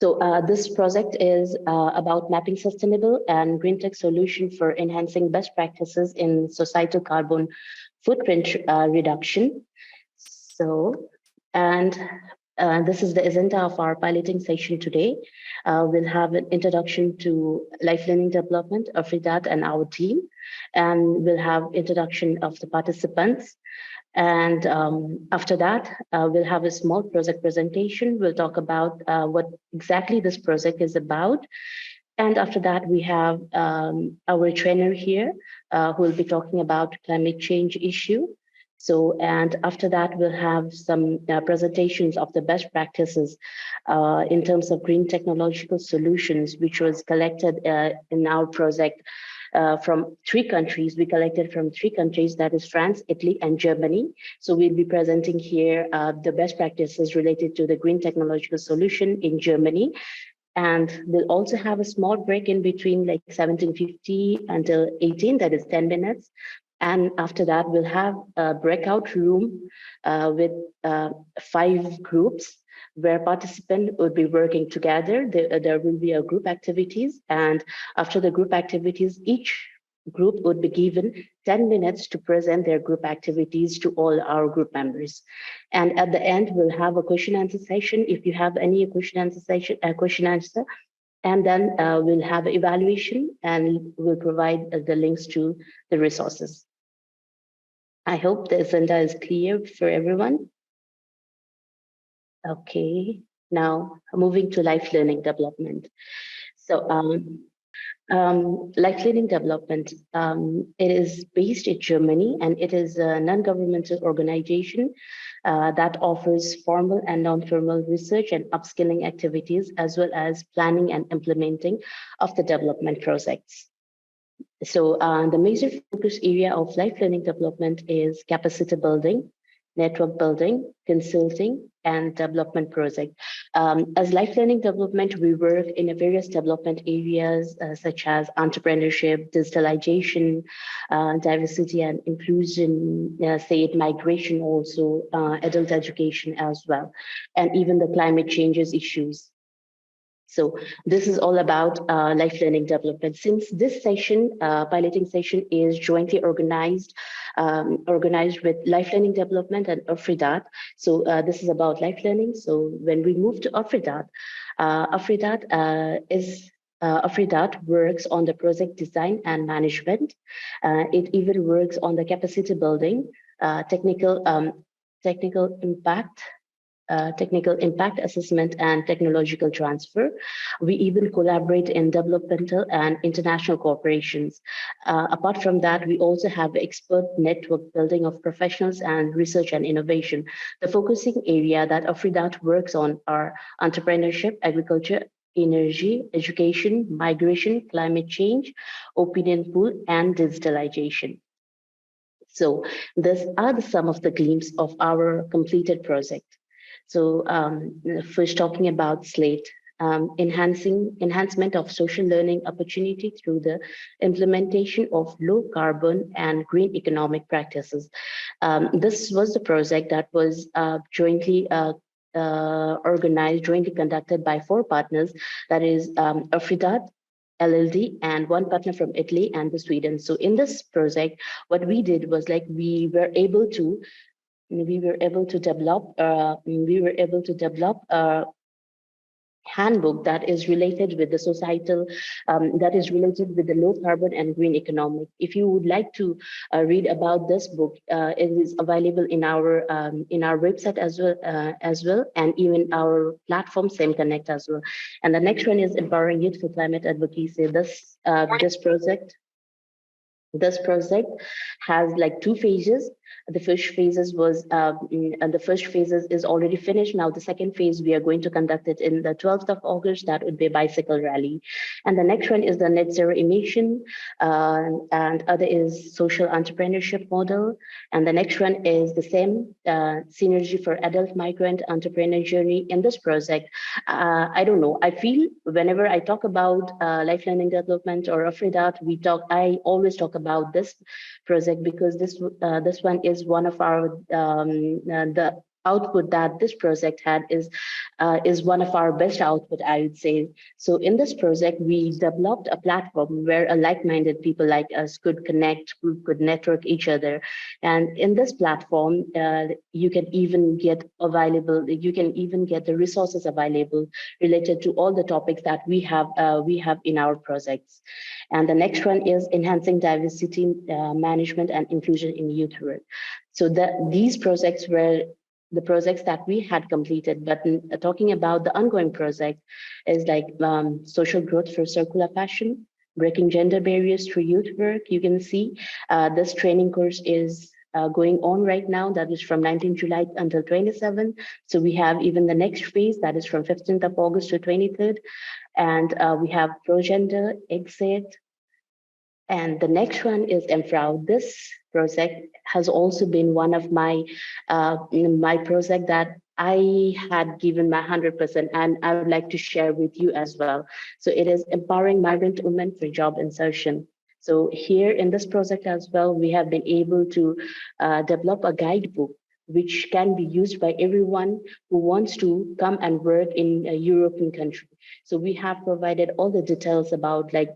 So this project is about mapping sustainable and green tech solution for enhancing best practices in societal carbon footprint reduction. So, and this is the agenda of our piloting session today. We'll have an introduction to life learning development, Afridat and our team, and we'll have introduction of the participants. And after that, we'll have a small project presentation. We'll talk about what exactly this project is about. And after that, we have our trainer here who will be talking about climate change issue. So, and after that, we'll have some presentations of the best practices in terms of green technological solutions, which was collected in our project from three countries. We collected from three countries, that is France, Italy, and Germany. So we'll be presenting here the best practices related to the green technological solution in Germany. And we'll also have a small break in between, like 17:50 until 18, that is 10 minutes. And after that, we'll have a breakout room with 5 groups where participants would be working together. There will be a group activities. And after the group activities, each group would be given 10 minutes to present their group activities to all our group members. And at the end, we'll have a question answer session. If you have any question answer session, question answer, and then we'll have evaluation and we'll provide the links to the resources. I hope the agenda is clear for everyone. Okay, now moving to life learning development. So life learning development, it is based in Germany, and it is a non-governmental organization that offers formal and non-formal research and upskilling activities, as well as planning and implementing of the development projects. So the major focus area of life learning development is capacity building, network building, consulting, and development project. As life learning development, we work in various development areas such as entrepreneurship, digitalization, diversity and inclusion, say it migration also, adult education as well, and even the climate changes issues. So this is all about life learning development. Since this session, piloting session is jointly organized with life learning development and Afridat. So this is about life learning. So when we move to Afridat, Afridat works on the project design and management. It even works on the capacity building, technical impact, technical impact assessment, and technological transfer. We even collaborate in developmental and international cooperations. Apart from that, we also have expert network building of professionals and research and innovation. The focusing area that Afridat works on are entrepreneurship, agriculture, energy, education, migration, climate change, opinion pool, and digitalization. So these are some of the glimpses of our completed project. So first talking about SLATE, enhancement of social learning opportunity through the implementation of low carbon and green economic practices. This was the project that was jointly organized, jointly conducted by 4 partners, that is Afridat, LLD, and 1 partner from Italy and the Sweden. So in this project, what we did was like we were able to develop a handbook that is related with the societal, that is related with the low carbon and green economic. If you would like to read about this book, it is available in our website as well, and even our platform Same Connect as well. And the next one is empowering youth for climate advocacy. This project has like 2 phases. The first phases was and the first phases is already finished. Now the second phase we are going to conduct it in the 12th of August. That would be a bicycle rally. And the next one is the net zero emission, and other is social entrepreneurship model. And the next one is the same synergy for adult migrant entrepreneur journey. In this project, I don't know, I feel whenever I talk about life learning development or Afridat, I always talk about this project because this one is one of our output that this project had is one of our best output, I would say. So in this project, we developed a platform where a like-minded people like us could connect, could network each other. And in this platform, you can even get the resources available related to all the topics that we have in our projects. And the next one is enhancing diversity management and inclusion in youth work. So these projects were the projects that we had completed, but talking about the ongoing project is like social growth for circular fashion, breaking gender barriers through youth work. You can see this training course is going on right now. That is from 19th July until 27th. So we have even the next phase that is from 15th of August to 23rd. And we have ProGender, Exit, and the next one is Emfrau. This project has also been one of my my project that I had given my 100%, and I would like to share with you as well. So it is empowering migrant women for job insertion. So here in this project as well, we have been able to develop a guidebook which can be used by everyone who wants to come and work in a European country. So we have provided all the details about like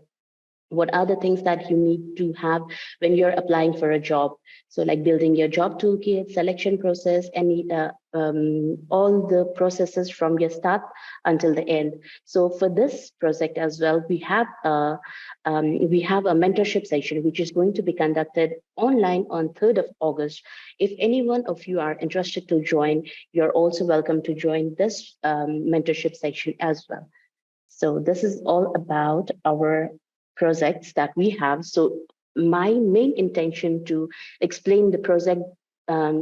what are the things that you need to have when you're applying for a job. So like building your job toolkit, selection process, all the processes from your start until the end. So for this project as well, we have a mentorship session which is going to be conducted online on 3rd of August. If any one of you are interested to join, you're also welcome to join this mentorship section as well. So this is all about our projects that we have. So my main intention to explain the project,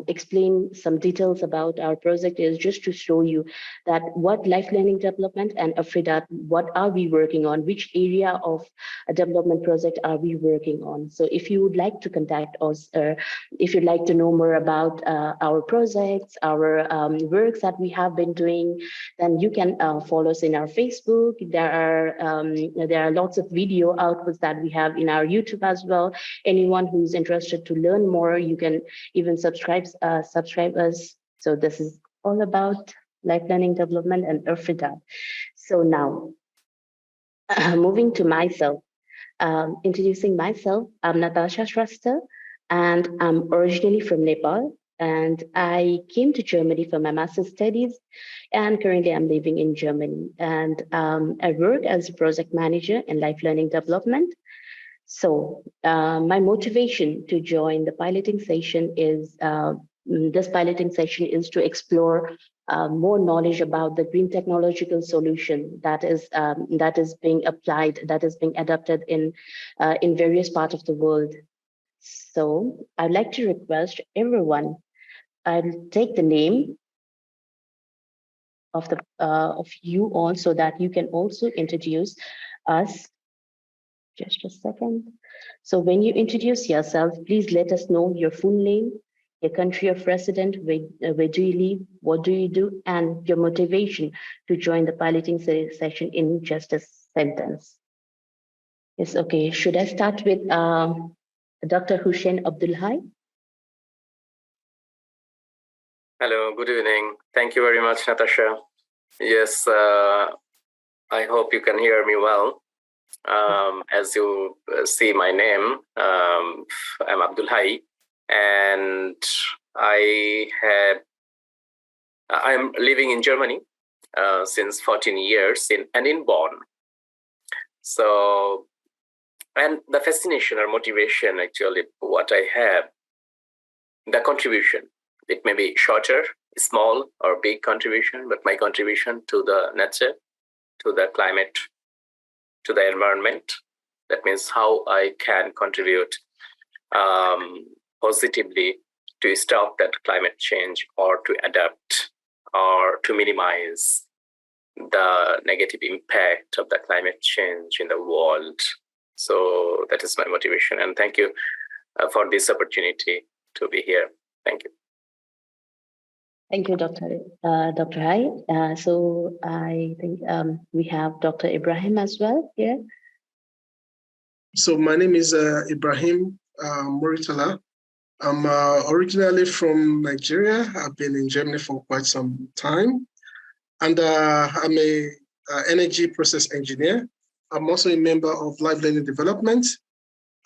explain some details about our project is just to show you that what Life Learning Development and Afridat, what are we working on, which area of a development project are we working on. So if you would like to contact us, if you'd like to know more about our projects, our works that we have been doing, then you can follow us in our Facebook. There are lots of video outputs that we have in our YouTube as well. Anyone who's interested to learn more, you can even subscribe us. So this is all about Life Learning Development and Afridat. So now, moving to myself, introducing myself, I'm Natasha Shrestha, and I'm originally from Nepal. And I came to Germany for my master's studies, and currently I'm living in Germany. And I work as a project manager in Life Learning Development. So my motivation to join the piloting session is, this piloting session is to explore more knowledge about the green technological solution that is being applied, that is being adopted in various parts of the world. So I'd like to request everyone, I'll take the name of you all so that you can also introduce us. Just a second. So when you introduce yourself, please let us know your full name, your country of residence, where do you live, what do you do, and your motivation to join the piloting session in just a sentence. Yes, okay. Should I start with Dr. Hussein Abdulhai? Hello, good evening. Thank you very much, Natasha. Yes, I hope you can hear me well. As you see my name, I'm Abdul Hai, and I'm living in Germany since 14 years in Bonn. So, and the fascination or motivation, actually, what I have, the contribution, it may be shorter, small, or big contribution, but my contribution to the nature, to the climate, to the environment. That means how I can contribute positively to stop that climate change or to adapt or to minimize the negative impact of the climate change in the world. So that is my motivation. And thank you for this opportunity to be here. Thank you. Thank you, Dr. Hai. So I think we have Dr. Ibrahim as well here. So my name is Ibrahim Moritala. I'm originally from Nigeria. I've been in Germany for quite some time. And I'm a energy process engineer. I'm also a member of Live Learning Development.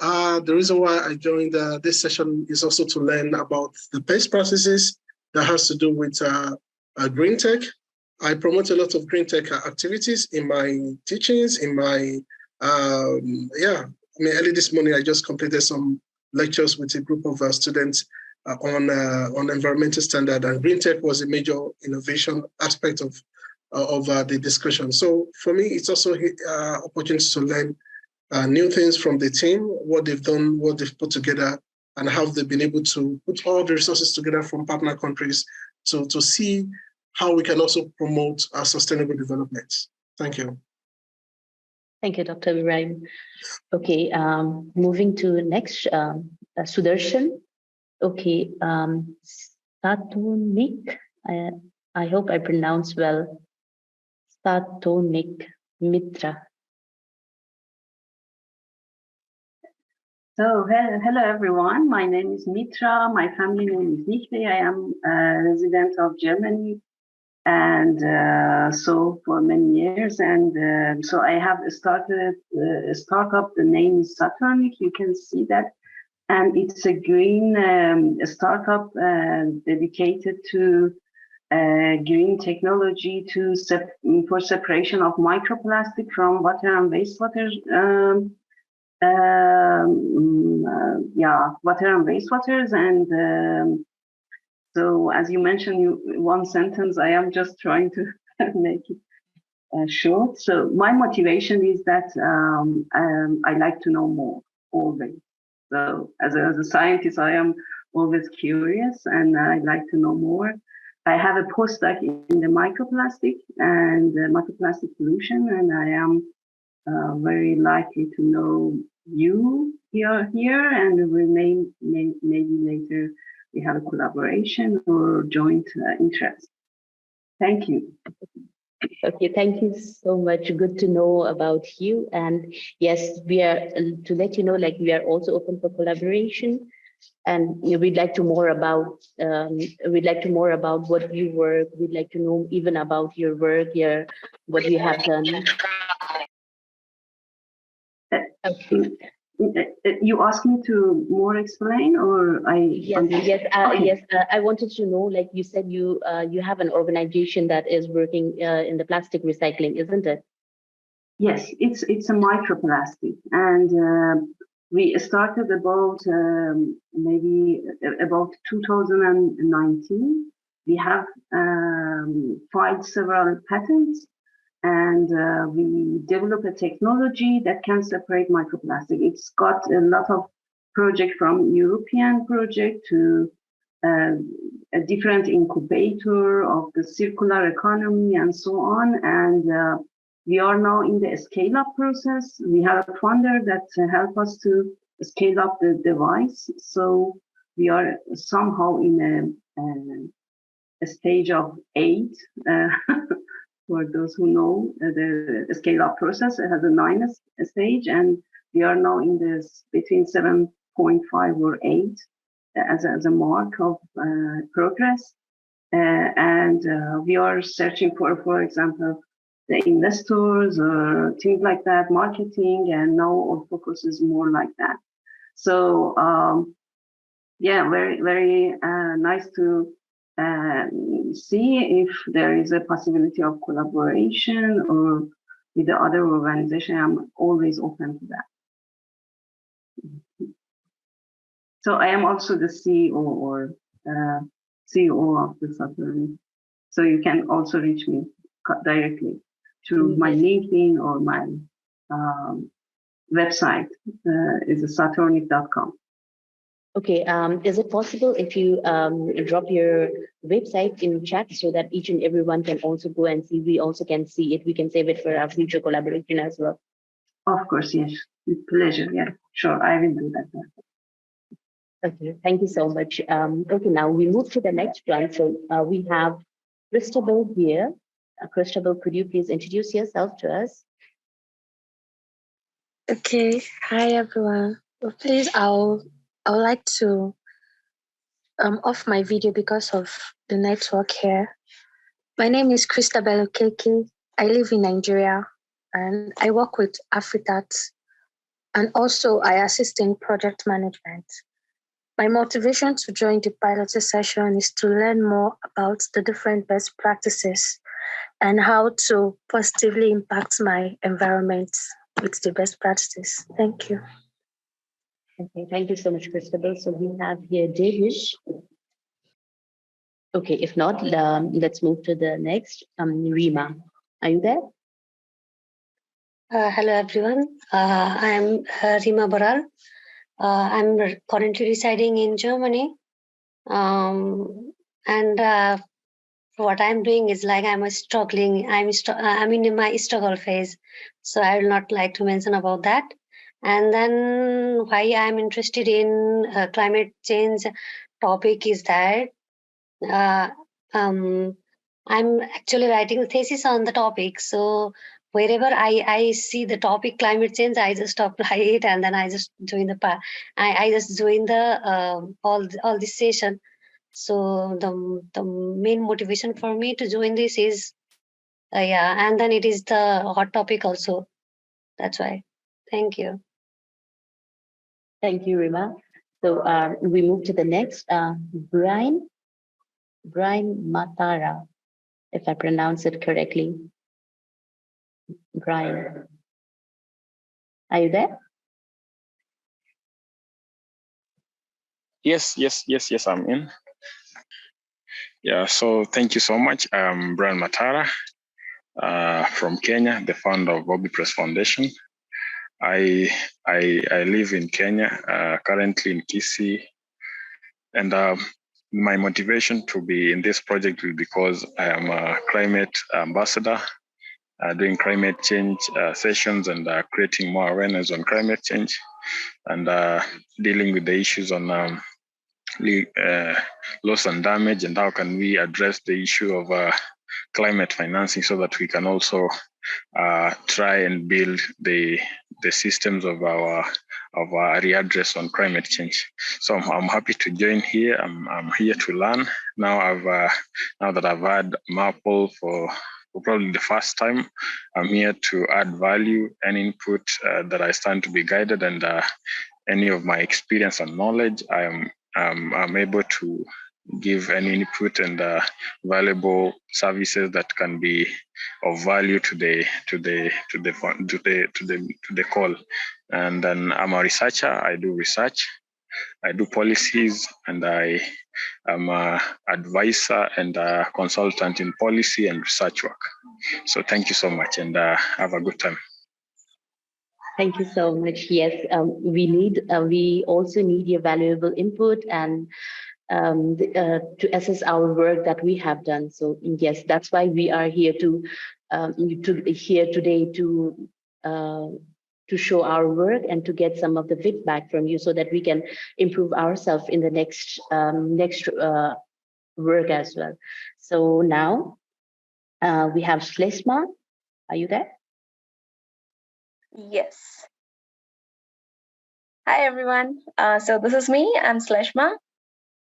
The reason why I joined this session is also to learn about the best practices that has to do with green tech. I promote a lot of green tech activities in my teachings, in my, early this morning, I just completed some lectures with a group of students on environmental standard, and green tech was a major innovation aspect of the discussion. So for me, it's also opportunity to learn new things from the team, what they've done, what they've put together, and how they've been able to put all the resources together from partner countries to see how we can also promote sustainable development. Thank you. Thank you, Dr. Ibrahim. Okay, moving to next, Sudarshan. Okay, Satonik, I hope I pronounced well. Satonik Mitra. So, hello everyone. My name is Mitra. My family name is Nichte. I am a resident of Germany, and so for many years. And so I have started a startup. The name is Saturnic. You can see that, and it's a green startup dedicated to green technology for separation of microplastic from water and wastewater. Water and wastewaters. And so, as you mentioned, one sentence, I am just trying to make it short. So my motivation is that I like to know more always. So as a scientist, I am always curious and I like to know more. I have a postdoc in the microplastic and microplastic pollution, and I am very likely to know you here, and we maybe later we have a collaboration or joint interest. Thank you. Okay, thank you so much. Good to know about you. And yes, we are, to let you know, like we are also open for collaboration. And we'd like to more about what you work. We'd like to know even about your work, what you have done. Okay. You asked me to more explain, or I? Yes. I wanted to know, like you said, you have an organization that is working in the plastic recycling, isn't it? Yes, it's a microplastic, and we started about maybe about 2019. We have filed several patents. And we develop a technology that can separate microplastic. It's got a lot of project from European project to a different incubator of the circular economy and so on. And we are now in the scale-up process. We have a funder that help us to scale up the device. So we are somehow in a stage of 8. For those who know the scale-up process, it has a 9 stage, and we are now in this between 7.5 or 8 as a mark of progress. And we are searching for example, the investors or things like that, marketing, and now our focus is more like that. So very, very nice to see if there is a possibility of collaboration or with the other organization. I'm always open to that. So I am also the CEO or CEO of the Saturn. So you can also reach me directly through my LinkedIn or my website is saturnic.com. Okay, is it possible if you drop your website in chat so that each and everyone can also go and see, we also can see it, we can save it for our future collaboration as well? Of course, yes, with pleasure, yeah, sure, I will do that. Okay, thank you so much. Okay, now we move to the next one. So we have Christabel here. Christabel, could you please introduce yourself to us? Okay, hi everyone. Well, please, I would like to off my video because of the network here. My name is Christabel Okeke. I live in Nigeria and I work with Afritat, and also I assist in project management. My motivation to join the pilot session is to learn more about the different best practices and how to positively impact my environment with the best practices. Thank you. Okay, thank you so much, Christabel. So we have here David. Okay, if not, let's move to the next. Rima, are you there? Hello, everyone. I am Rima Boral. I'm currently residing in Germany. And what I'm doing is like I'm struggling. I'm in my struggle phase. So I will not like to mention about that. And then why I'm interested in climate change topic is that I'm actually writing a thesis on the topic. So wherever I see the topic climate change, I just apply it, and then I just join I just join the all this session. So the main motivation for me to join this is yeah, and then it is the hot topic also. That's why. Thank you. Thank you, Rima. So we move to the next. Brian Matara, if I pronounce it correctly. Brian, are you there? Yes, I'm in. Yeah, so thank you so much. I'm Brian Matara from Kenya, the founder of Bobby Press Foundation. I live in Kenya, currently in Kisii, and my motivation to be in this project is because I am a climate ambassador, doing climate change sessions and creating more awareness on climate change, and dealing with the issues on loss and damage, and how can we address the issue of climate financing so that we can also try and build the systems of our readdress on climate change. So I'm happy to join here. I'm here to learn. Now now that I've had Maple for probably the first time, I'm here to add value and input that I stand to be guided, and any of my experience and knowledge, I'm able to give any input and valuable services that can be of value to the call. And then I'm a researcher. I do research, I do policies, and I am an advisor and a consultant in policy and research work. So thank you so much, and have a good time. Thank you so much. Yes, we also need your valuable input and to assess our work that we have done. So yes, that's why we are here here today to show our work and to get some of the feedback from you, so that we can improve ourselves in the next work as well. So now we have Shlesma. Are you there? Yes. Hi, everyone. So this is me. I'm Shlesma.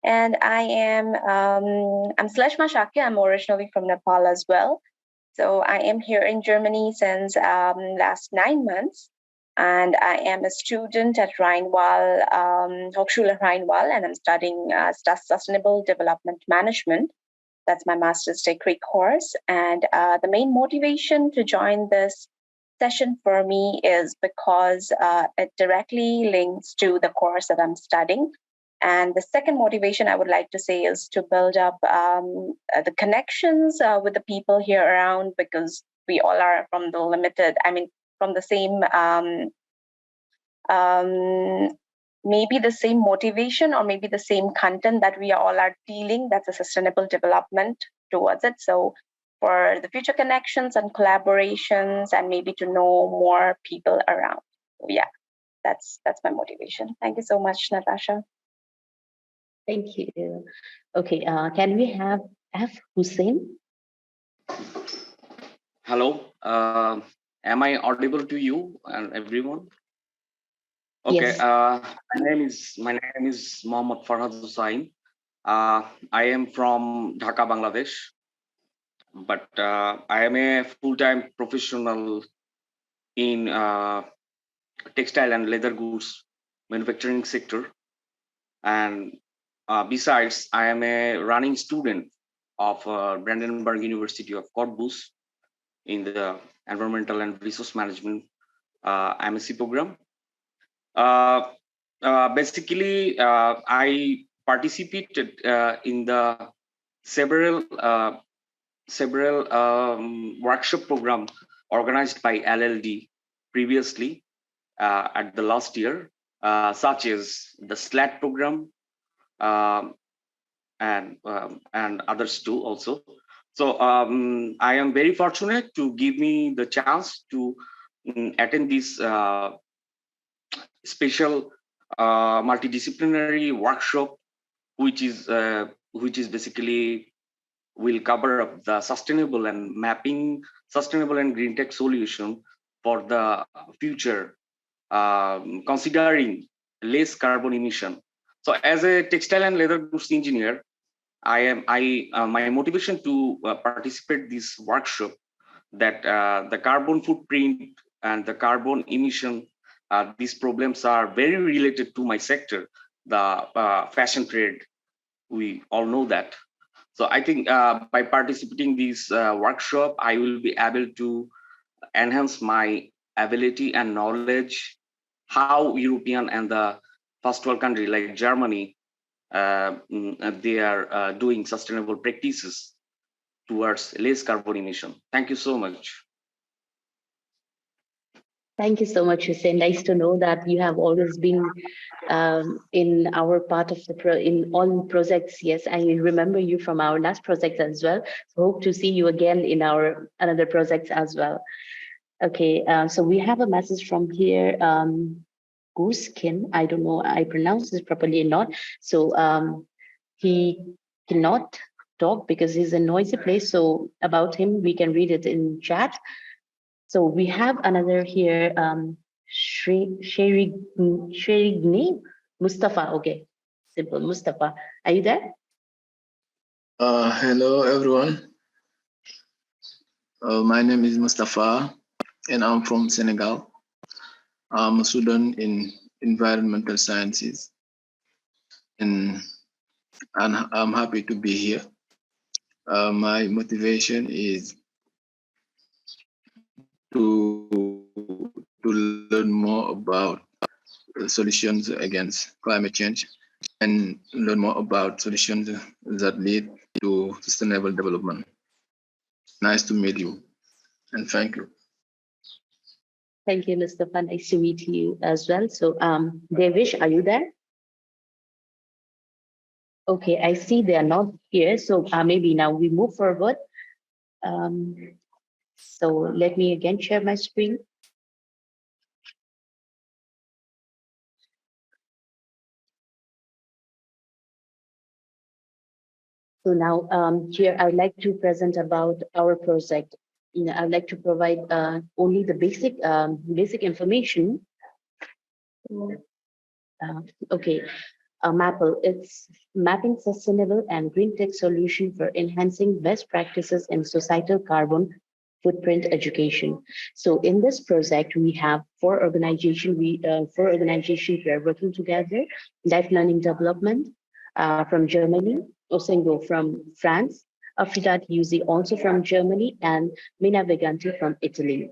And I'm Shlesma Shakya. I'm originally from Nepal as well. So I am here in Germany since last 9 months. And I am a student at Rheinwall, Hochschule Rheinwall, and I'm studying Sustainable Development Management. That's my master's degree course. And the main motivation to join this session for me is because it directly links to the course that I'm studying. And the second motivation I would like to say is to build up the connections with the people here around, because we all are from the same, maybe the same motivation or maybe the same content that we all are dealing. That's a sustainable development towards it. So for the future connections and collaborations, and maybe to know more people around. Yeah, that's my motivation. Thank you so much, Natasha. Thank you. Okay, can we have F. Hussein? Hello, am I audible to you and everyone? Okay, Yes. my name is Mohammad Farhad Hussain. I am from Dhaka, Bangladesh, but I am a full-time professional in textile and leather goods manufacturing sector. And besides, I am a running student of Brandenburg University of Cottbus in the Environmental and Resource Management MSc program. Basically, I participated in the several workshop program organized by LLD previously at the last year, such as the SLAT program and others too also. So I am very fortunate to give me the chance to attend this special multidisciplinary workshop, which is basically will cover up the sustainable and mapping sustainable and green tech solution for the future, considering less carbon emission. So as a textile and leather goods engineer, my motivation to participate this workshop that the carbon footprint and the carbon emission, these problems are very related to my sector, the fashion trade. We all know that. So I think by participating this workshop, I will be able to enhance my ability and knowledge how European and the first world country like Germany, they are doing sustainable practices towards less carbon emission. Thank you so much. Thank you so much, Hussein. Nice to know that you have always been in our part of in all projects. Yes, I remember you from our last project as well. So hope to see you again in our another projects as well. Okay, so we have a message from here, Gooskin. I don't know I pronounce this properly or not. So he cannot talk because he's in a noisy place. So about him, we can read it in chat. So we have another here, Sherigni Mustafa. Okay, simple Mustafa. Are you there? Hello, everyone. My name is Mustafa, and I'm from Senegal. I'm a student in environmental sciences, and I'm happy to be here. My motivation is to learn more about solutions against climate change and learn more about solutions that lead to sustainable development. Nice to meet you, and thank you. Thank you, Mustafa. Nice to meet you as well. So, Devish, are you there? Okay, I see they are not here. So maybe now we move forward. So let me again share my screen. So now here I would like to present about our project. I would like to provide only the basic information. Okay, MAPL, it's Mapping Sustainable and Green Tech Solution for Enhancing Best Practices in Societal Carbon Footprint Education. So in this project, we have four organizations we are working together. Life Learning Development from Germany, Osengo from France, Afridat Yuzi also from Germany, and Mina Veganti from Italy.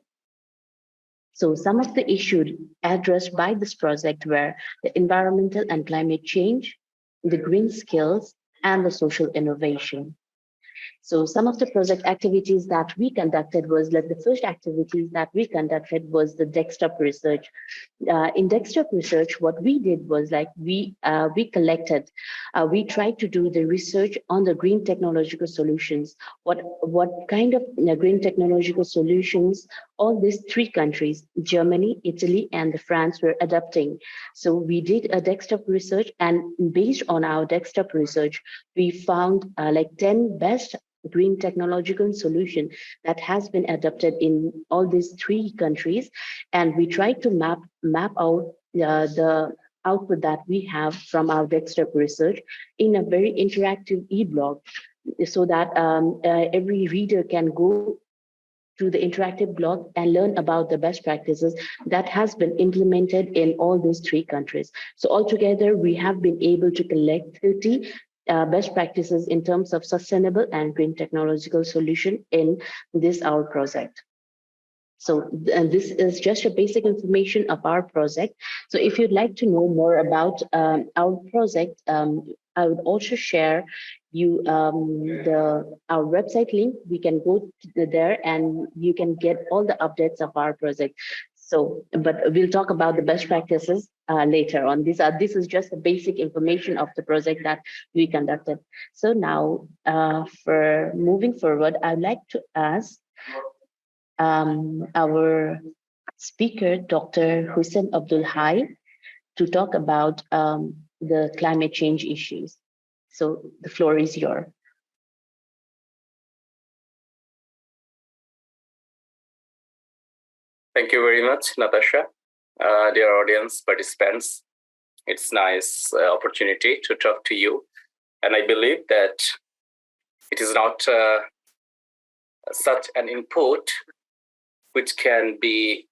So some of the issues addressed by this project were the environmental and climate change, the green skills, and the social innovation. So some of the project activities that we conducted was like the first activities that we conducted was the desktop research. In desktop research, what we did was like we collected, we tried to do the research on the green technological solutions. What kind of green technological solutions all these three countries, Germany, Italy, and France, were adopting. So we did a desktop research, and based on our desktop research, we found like 10 best green technological solution that has been adopted in all these three countries, and we tried to map out output that we have from our Dextep research in a very interactive e-blog, so that every reader can go to the interactive blog and learn about the best practices that has been implemented in all these 3 countries. So altogether, we have been able to collect 30 best practices in terms of sustainable and green technological solution in this our project. So this is just a basic information of our project. So if you'd like to know more about our project, I would also share you our website link. We can go there and you can get all the updates of our project. So, but we'll talk about the best practices later on. This is just the basic information of the project that we conducted. So now, for moving forward, I'd like to ask our speaker, Dr. Hussein Abdul Hai, to talk about the climate change issues. So the floor is yours. Thank you very much, Natasha. Dear audience participants, it's nice opportunity to talk to you. And I believe that it is not such an input which can be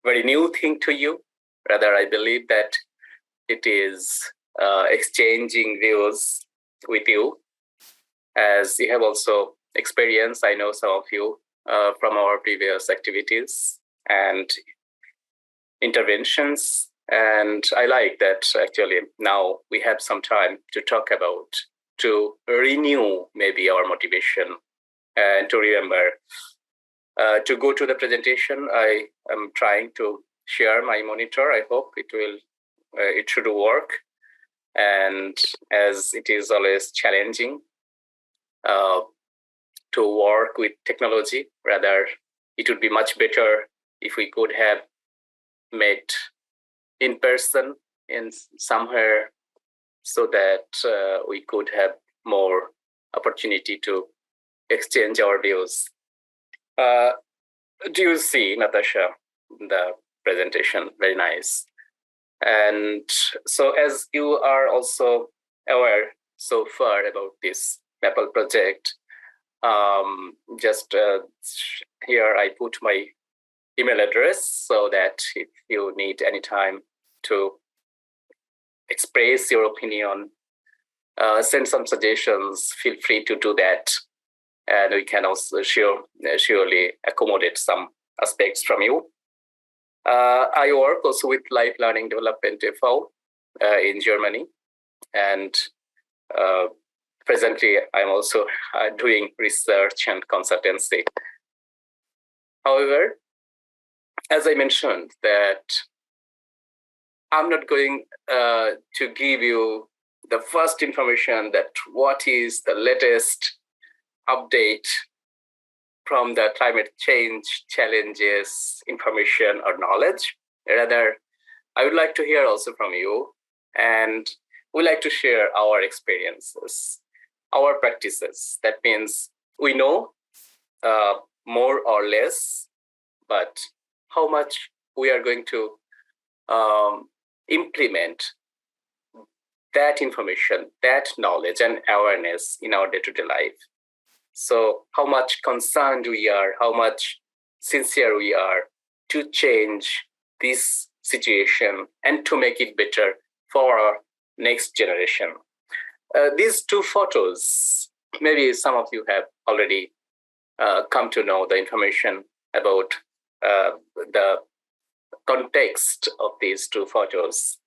very new thing to you. Rather, I believe that it is exchanging views with you, as you have also experienced, I know some of you from our previous activities and interventions. And I like that actually now we have some time to talk about, to renew maybe our motivation and to remember. To go to the presentation, I am trying to share my monitor. I hope it should work. And as it is always challenging to work with technology, rather it would be much better if we could have met in person in somewhere, so that we could have more opportunity to exchange our views. Do you see, Natasha, the presentation? Very nice. And so as you are also aware so far about this Maple project, just here I put my email address, so that if you need any time to express your opinion, send some suggestions, feel free to do that. And we can also surely accommodate some aspects from you. I work also with Life Learning Development e.V. In Germany. And presently, I'm also doing research and consultancy. However, as I mentioned, that I'm not going to give you the first information that what is the latest update from the climate change challenges, information or knowledge. Rather, I would like to hear also from you, and we like to share our experiences, our practices. That means we know more or less, but how much we are going to implement that information, that knowledge and awareness in our day-to-day life. So how much concerned we are, how much sincere we are to change this situation and to make it better for our next generation. These 2 photos, maybe some of you have already come to know the information about the context of these 2 photos.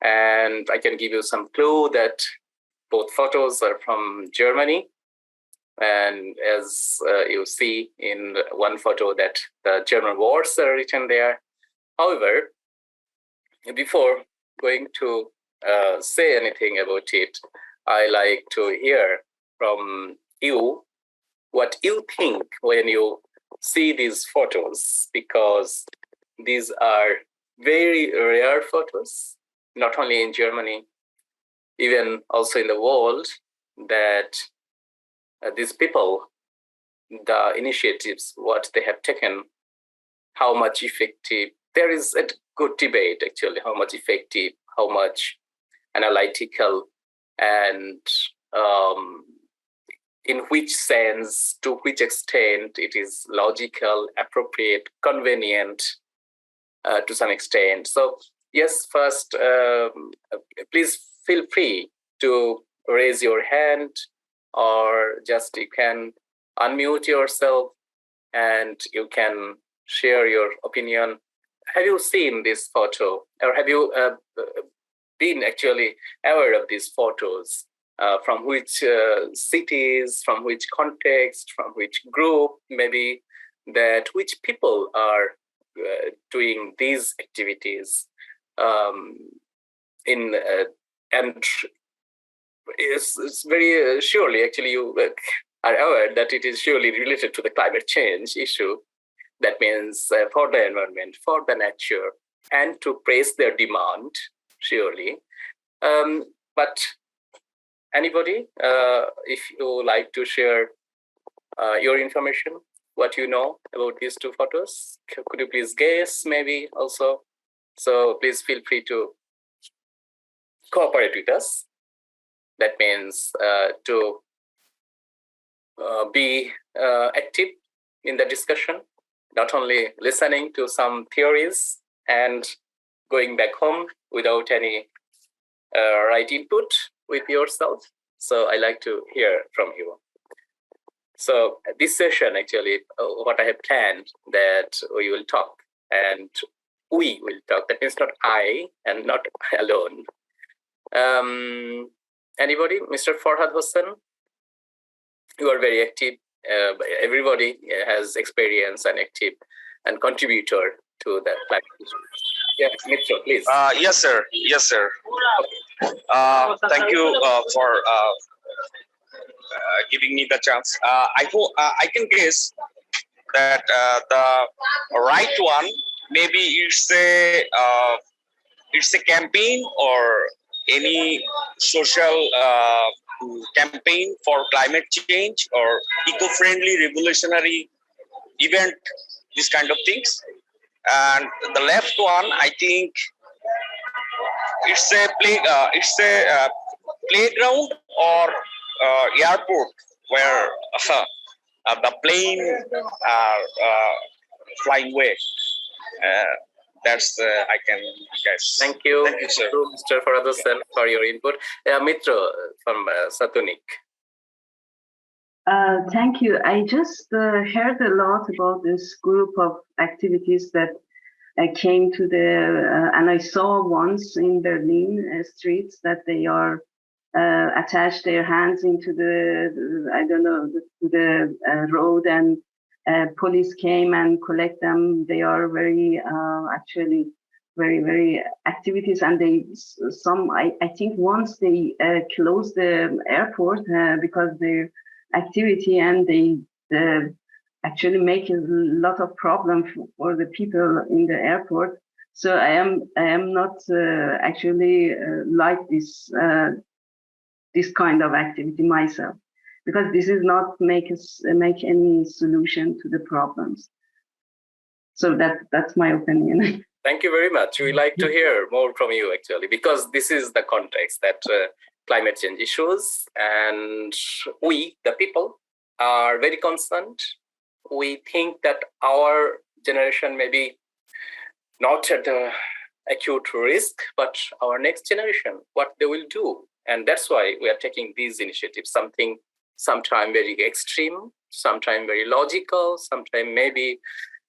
And I can give you some clue that both photos are from Germany. And as you see in one photo that the German words are written there. However, before going to say anything about it, I like to hear from you what you think when you see these photos, because these are very rare photos, not only in Germany, even also in the world, that these people, the initiatives, what they have taken, how much effective there is a good debate, actually, how much effective, how much analytical, and in which sense, to which extent it is logical, appropriate, convenient to some extent. So yes, first, please feel free to raise your hand, or just you can unmute yourself and you can share your opinion. Have you seen this photo, or have you been actually aware of these photos? From which cities, from which context, from which group, maybe, that which people are doing these activities and it's very surely, actually, you are aware that it is surely related to the climate change issue. That means for the environment, for the nature, and to praise their demand, surely. But anybody, if you like to share your information, what you know about these two photos, could you please guess, maybe also? So please feel free to cooperate with us. That means to be active in the discussion, not only listening to some theories and going back home without any right input with yourself. So I like to hear from you. So this session, actually, what I have planned, that we will talk, and we will talk. That means not I and not alone. Anybody? Mr. Farhad Hossain, you are very active. Everybody has experience and active and contributor to that platform. Yes, Mitra, please. Yes, sir. Yes, sir. Thank you for giving me the chance. I hope I can guess that the right one, maybe it's a campaign or any social campaign for climate change or eco-friendly revolutionary event, these kind of things. And the left one, I think it's a playground or airport where the plane are flying away. That's I can guess. Thank you, Thank you, sir. Mr. Farhad Hossain, for your input. Mitra from Satunik. Thank you. I just heard a lot about this group of activities that came to the, and I saw once in Berlin streets that they are attached their hands into the I don't know, the road, and police came and collect them. They are very, actually, very, very activities, and they, I think once they closed the airport because their activity, and they actually make a lot of problem for the people in the airport. So I am not actually like this this kind of activity myself, because this is not make any solution to the problems. So that's my opinion. Thank you very much. We like to hear more from you, actually, because this is the context that climate change issues, and we, the people, are very concerned. We think that our generation may be not at the acute risk, but our next generation, what they will do. And that's why we are taking these initiatives, sometime very extreme, sometime very logical, sometime maybe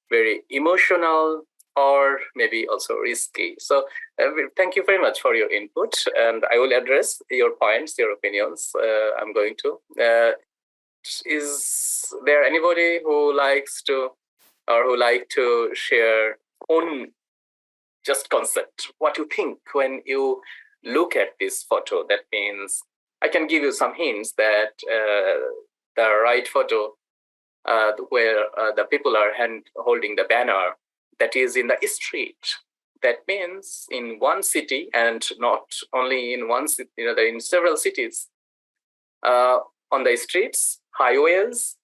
very emotional, or maybe also risky. So thank you very much for your input, and I will address your points, your opinions. I'm going to. Is there anybody who likes to, or who like to share own just concept, what you think when you look at this photo? That means I can give you some hints that the right photo where the people are holding the banner, that is in the street. That means in one city, and not only in one city, in several cities, on the streets, highways,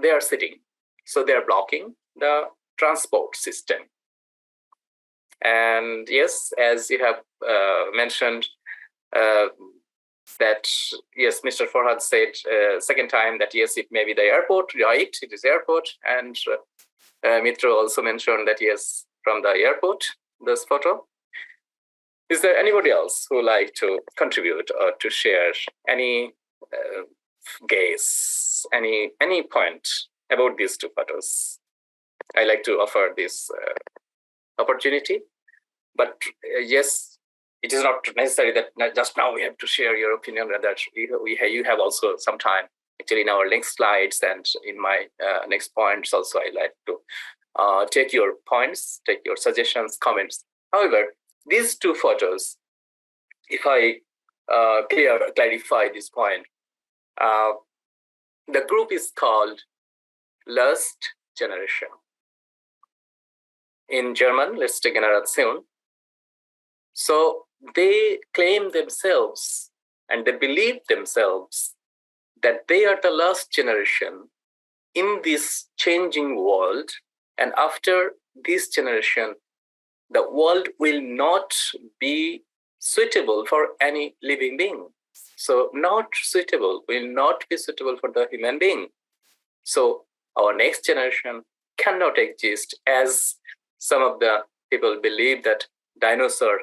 they are sitting. So they are blocking the transport system. And yes, as you have mentioned, that yes, Mr. Farhad said second time that yes, it may be the airport, right? It is airport. And Mitra also mentioned that yes, from the airport, this photo. Is there anybody else who would like to contribute or to share any guess, any point about these two photos? I like to offer this opportunity, but yes, it is not necessary that just now we have to share your opinion. That you have also some time. Actually, in our next slides and in my next points also, I like to take your points, take your suggestions, comments. However, these two photos, if I clarify this point, the group is called Last Generation. In German, Letzte Generation. So they claim themselves and they believe themselves that they are the last generation in this changing world. And after this generation, the world will not be suitable for any living being. So not suitable, will not be suitable for the human being. So our next generation cannot exist, as some of the people believe that dinosaur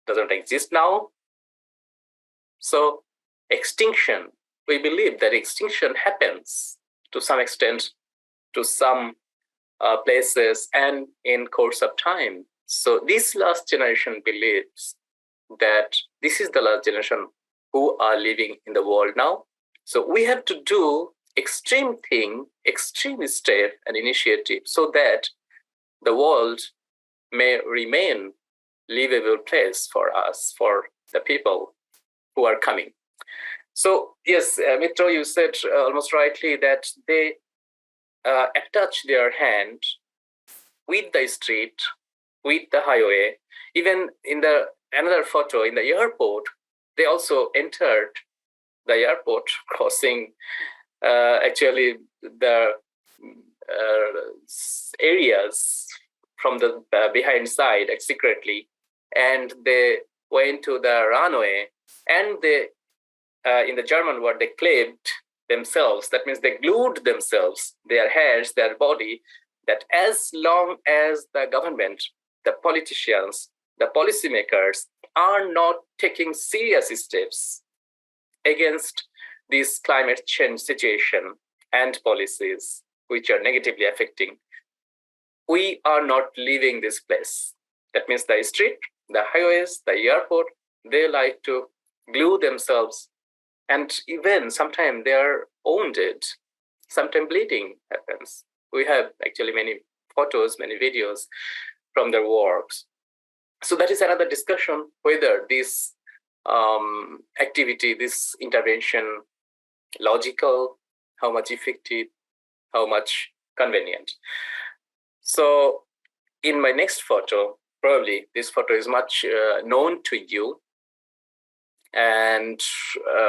doesn't exist now. So extinction, we believe that extinction happens to some extent, to some places and in course of time. So this last generation believes that this is the last generation who are living in the world now. So we have to do extreme thing, extreme step and initiative so that the world may remain livable place for us, for the people who are coming. So yes, Mitra, you said almost rightly that they attach their hand with the street, with the highway. Even in the another photo in the airport, they also entered the airport, crossing actually the areas from the behind side secretly, and they went to the runway, and they in the German word, they claimed themselves. That means they glued themselves, their hairs, their body, that as long as the government, the politicians, the policymakers are not taking serious steps against this climate change situation and policies which are negatively affecting, we are not leaving this place. That means the street, the highways, the airport, they like to glue themselves, and even sometimes they are wounded, sometimes bleeding happens. We have actually many photos, many videos from their works. So that is another discussion, whether this activity, this intervention, logical, how much effective, how much convenient. So in my next photo, probably this photo is much known to you and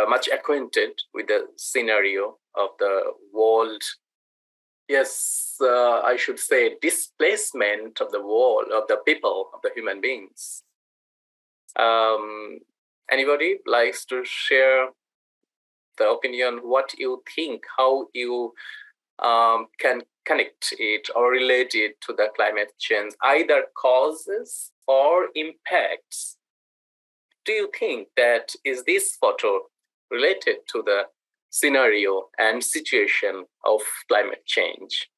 much acquainted with the scenario of the world. Yes, I should say displacement of the world, of the people, of the human beings. Anybody likes to share the opinion, what you think, how you can connect it or relate it to the climate change, either causes or impacts? Do you think that is this photo related to the scenario and situation of climate change?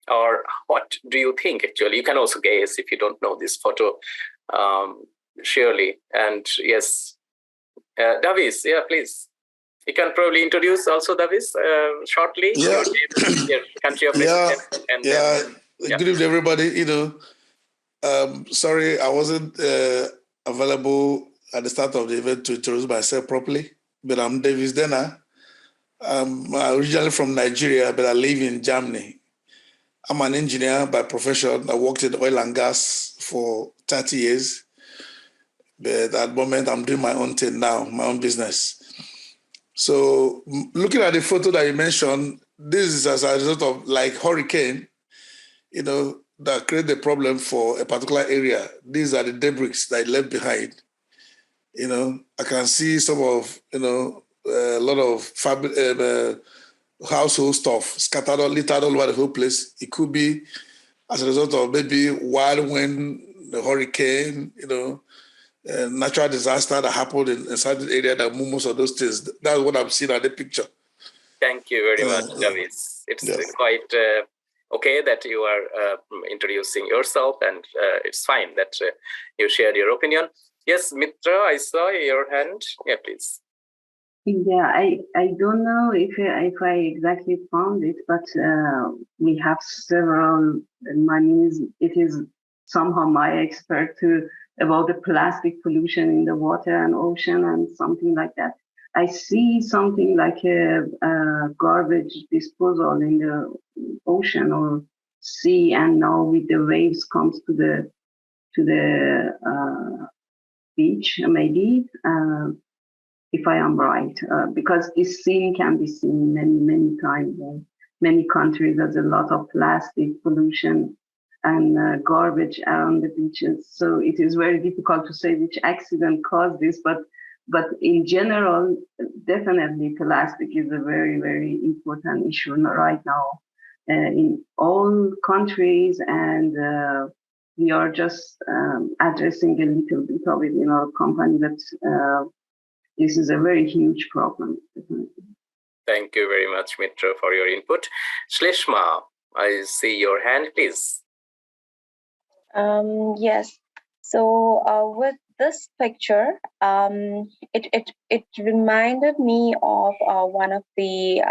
Or what do you think actually? You can also guess if you don't know this photo, surely. And yes, Davis, yeah, please. You can probably introduce also, Davis, shortly. Yeah. Your country of residence. And Good evening, everybody. Sorry, I wasn't available at the start of the event to introduce myself properly, but I'm Davis Dena. I'm originally from Nigeria, but I live in Germany. I'm an engineer by profession. I worked in oil and gas for 30 years. But at the moment, I'm doing my own thing now, my own business. So looking at the photo that you mentioned, this is as a result of like hurricane. The that create the problem for a particular area. These are the debris that I left behind. I can see some of, a lot of household stuff scattered or littered all over the whole place. It could be as a result of maybe wild wind, the hurricane, natural disaster that happened in certain area that moved most of those things. That's what I'm seeing at the picture. Thank you very much, Davis. It's quite okay that you are introducing yourself, and it's fine that you shared your opinion. Yes, Mitra, I saw your hand. Yeah, please. Yeah, I don't know if I exactly found it, but we have several. It is somehow my expert about the plastic pollution in the water and ocean and something like that. I see something like a garbage disposal in the ocean or sea, and now with the waves comes to the beach, maybe. If I am right, because this scene can be seen many times in many countries. There's a lot of plastic pollution and garbage around the beaches. So it is very difficult to say which accident caused this, but in general, definitely plastic is a very important issue right now in all countries, and we are just addressing a little bit of it in our company, but this is a very huge problem. Thank you very much, Mitra, for your input. Shleshma, I see your hand, please. Yes. So with this picture, it reminded me of one of the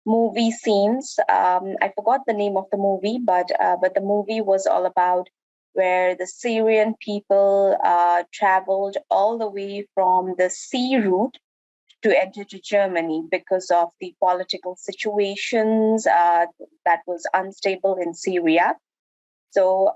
movie scenes. I forgot the name of the movie, but the movie was all about where the Syrian people traveled all the way from the sea route to enter to Germany because of the political situations that was unstable in Syria. So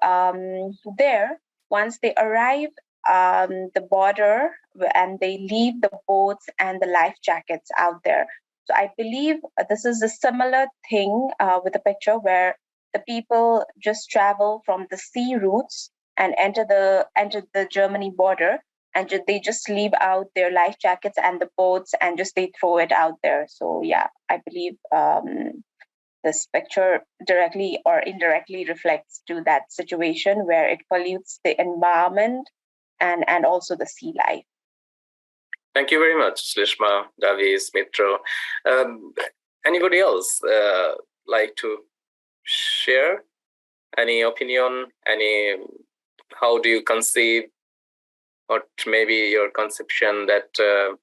there, once they arrive the border and they leave the boats and the life jackets out there. So I believe this is a similar thing with the picture where the people just travel from the sea routes and enter the Germany border, and they just leave out their life jackets and the boats and just they throw it out there. So yeah, I believe this picture directly or indirectly reflects to that situation where it pollutes the environment and also the sea life. Thank you very much, Shleshma, Davis, Mitro. Anybody else like to share any opinion? How do you conceive, or maybe your conception that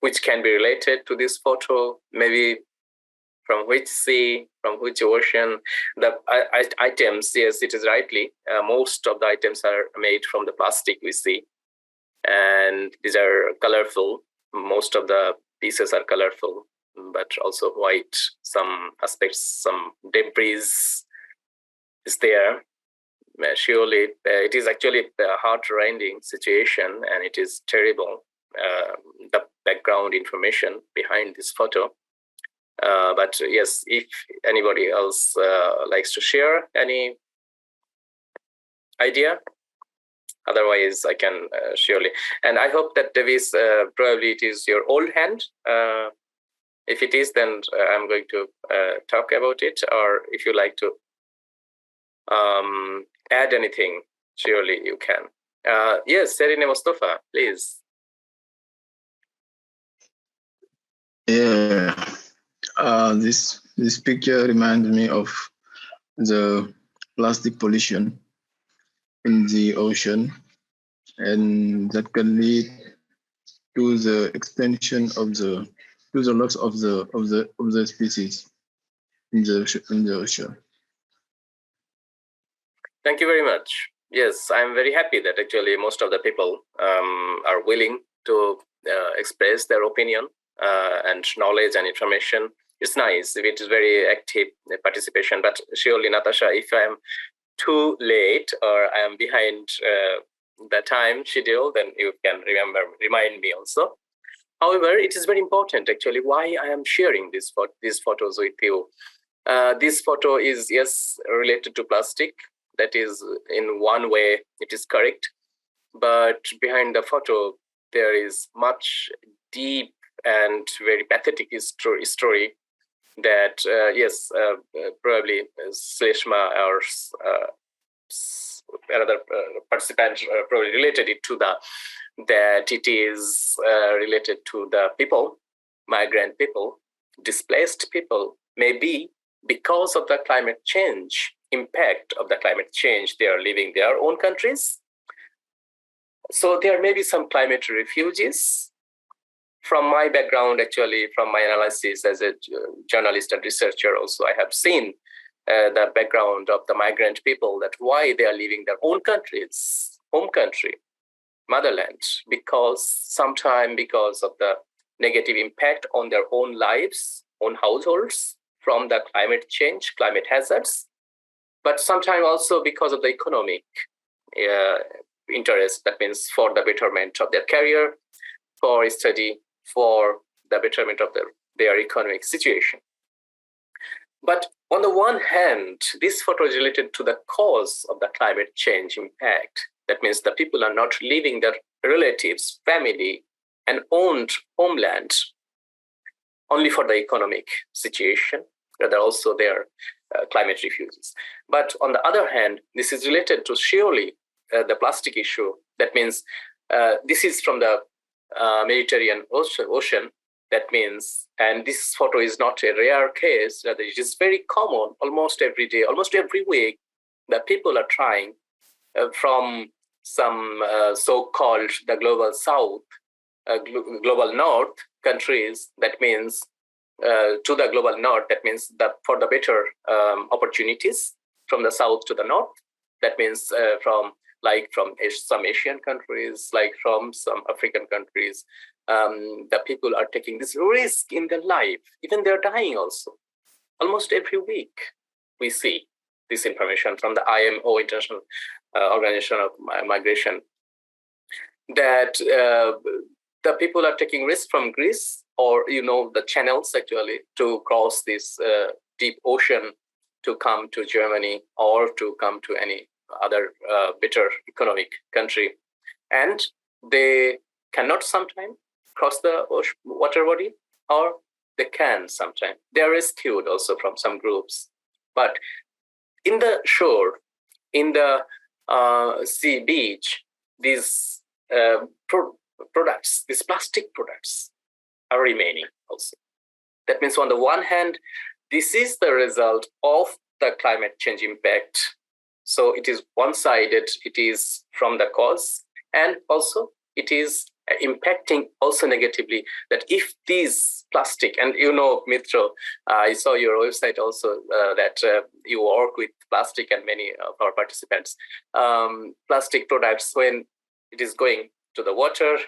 which can be related to this photo? Maybe from which sea, from which ocean? The items, yes, it is rightly. Most of the items are made from the plastic we see, and these are colorful. Most of the pieces are colorful, but also white. Some aspects, some debris is there. Surely, it is actually a heart-rending situation, and it is terrible. The background information behind this photo. But yes, if anybody else likes to share any idea, otherwise I can surely. And I hope that Davis, probably it is your old hand. If it is, then I'm going to talk about it. Or if you like to add anything, surely you can. Yes, Serine Mustafa, please. Yeah. This picture reminds me of the plastic pollution in the ocean, and that can lead to the extinction of the loss of the species in the ocean. Thank you very much. Yes, I'm very happy that actually most of the people are willing to express their opinion and knowledge and information. It's nice if it is very active participation, but surely, Natasha, if I am too late or I am behind the time schedule, then you can remind me also. However, it is very important actually why I am sharing these photos with you. This photo is, yes, related to plastic. That is, in one way, it is correct. But behind the photo, there is much deep and very pathetic story that, yes, probably Sleshma or another participant probably related it to that it is related to the people, migrant people, displaced people, maybe because of the climate change, impact of the climate change, they are leaving their own countries. So there may be some climate refugees. From my background, actually, from my analysis as a journalist and researcher also, I have seen the background of the migrant people, that why they are leaving their own countries, home country, motherland, sometimes because of the negative impact on their own lives, own households from the climate change, climate hazards, but sometimes also because of the economic interest. That means for the betterment of their career, for study, for the betterment of their economic situation. But on the one hand, this photo is related to the cause of the climate change impact. That means the people are not leaving their relatives, family, and owned homeland only for the economic situation, rather also their climate refugees. But on the other hand, this is related to surely the plastic issue. That means this is from the Mediterranean Ocean. That means, and this photo is not a rare case, rather it is very common almost every day, almost every week, that people are trying from some so-called the global south, global north countries. That means to the global north, that means that for the better opportunities from the south to the north. That means from some Asian countries, like from some African countries, the people are taking this risk in their life. Even they're dying also. Almost every week, we see this information from the IMO, International Organization of Migration, that the people are taking risk from Greece or, the channels actually to cross this deep ocean to come to Germany or to come to any other better economic country. And they cannot sometimes cross the water body, or they can sometimes. They are rescued also from some groups. But in the shore, in the sea beach, these products, these plastic products are remaining also. That means on the one hand, this is the result of the climate change impact. So it is one-sided, it is from the cause, and also it is impacting also negatively, that if these plastic, and Mitro, I saw your website also that you work with plastic and many of our participants, plastic products, when it is going to the water,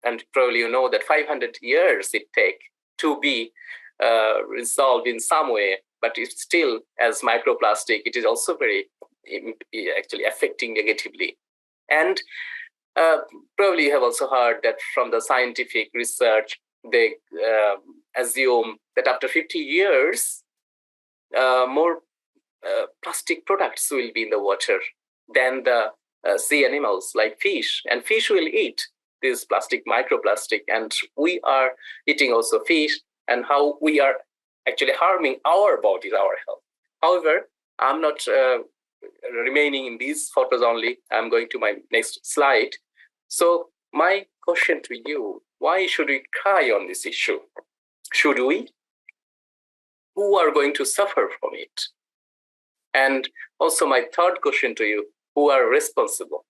and probably that 500 years it takes to be resolved in some way, but it's still as microplastic, it is also very actually affecting negatively. And probably you have also heard that from the scientific research, they assume that after 50 years, more plastic products will be in the water than the sea animals like fish. And fish will eat this microplastic, and we are eating also fish, and how we are actually harming our bodies, our health. However, I'm not remaining in these photos only. I'm going to my next slide. So my question to you, why should we cry on this issue? Should we? Who are going to suffer from it? And also my third question to you, who are responsible?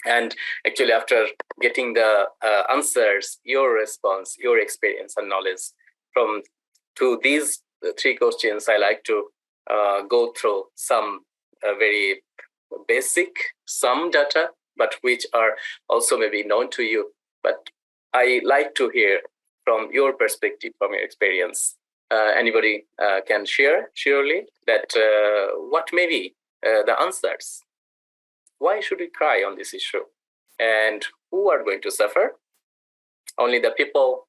And actually after getting the answers, your response, your experience and knowledge to these three questions, I like to go through some very basic, some data, but which are also maybe known to you. But I like to hear from your perspective, from your experience. Anybody can share, surely, that what may be the answers. Why should we cry on this issue? And who are going to suffer? Only the people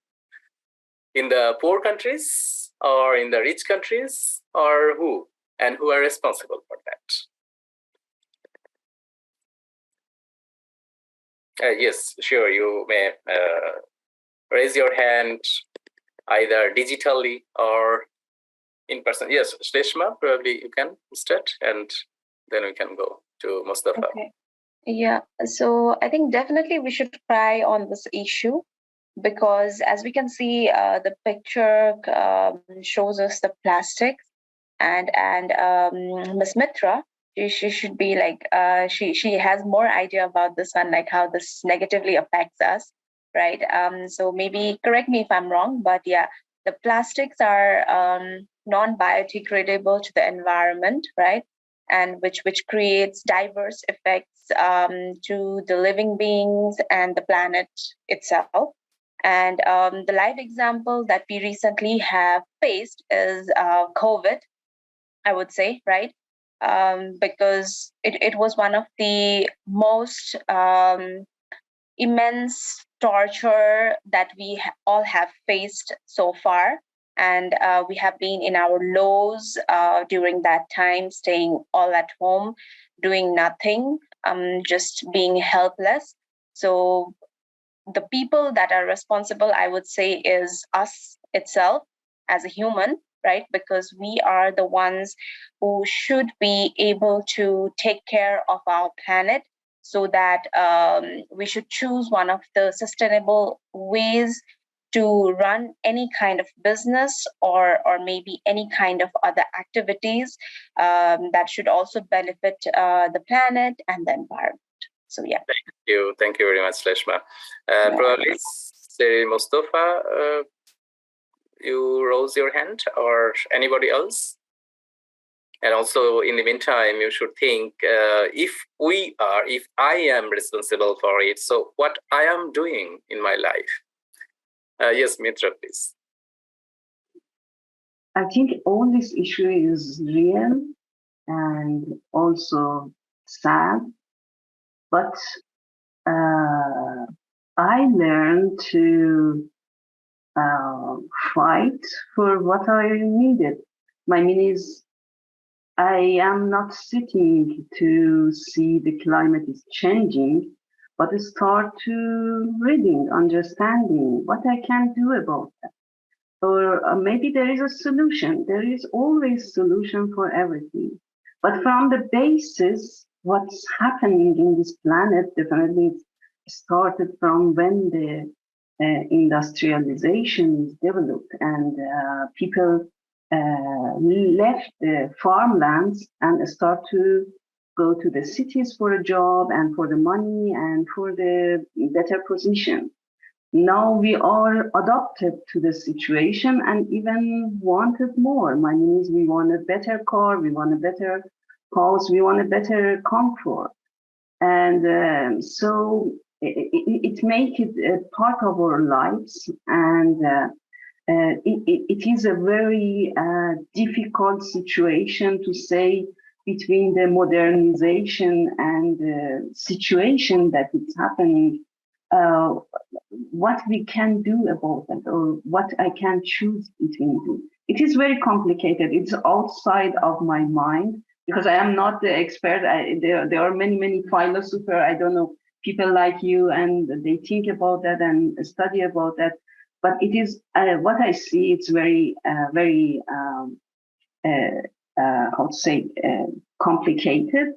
in the poor countries or in the rich countries, or who? And who are responsible for that? Yes, sure, you may raise your hand either digitally or in person. Yes, Shleshma, probably you can start and then we can go to Mustafa. Okay. Yeah, so I think definitely we should try on this issue, because as we can see, the picture shows us the plastics, and Ms. Mitra, she should be like she has more idea about this one, like how this negatively affects us, right? So maybe correct me if I'm wrong, but yeah, the plastics are non-biodegradable to the environment, right? And which creates diverse effects to the living beings and the planet itself. And the live example that we recently have faced is COVID, I would say, right? Because it was one of the most immense torture that we all have faced so far. And we have been in our lows during that time, staying all at home, doing nothing, just being helpless. So the people that are responsible, I would say, is us itself as a human, right? Because we are the ones who should be able to take care of our planet, so that we should choose one of the sustainable ways to run any kind of business or maybe any kind of other activities that should also benefit the planet and the environment. So yeah. Thank you very much, Shleshma. Probably say Mustafa, you rose your hand, or anybody else? And also, in the meantime, you should think if I am responsible for it, so what I am doing in my life. Yes, Mitra, please. I think all this issue is real and also sad, but I learned to fight for what I needed. My meaning is, I am not sitting to see the climate is changing, but start to reading, understanding what I can do about that. Or maybe there is a solution. There is always solution for everything. But from the basis, what's happening in this planet definitely started from when the industrialization is developed and people left the farmlands and start to go to the cities for a job and for the money and for the better position. Now we are adapted to the situation and even wanted more. My meaning is, we want a better car, we want a better house, we want a better comfort. And so it makes it a part of our lives, and it is a very difficult situation to say between the modernization and the situation that is happening, what we can do about it, or what I can choose between two. It is very complicated. It's outside of my mind, because I am not the expert. There are many philosophers, I don't know, people like you, and they think about that and study about that. But it is what I see. It's very how to say complicated,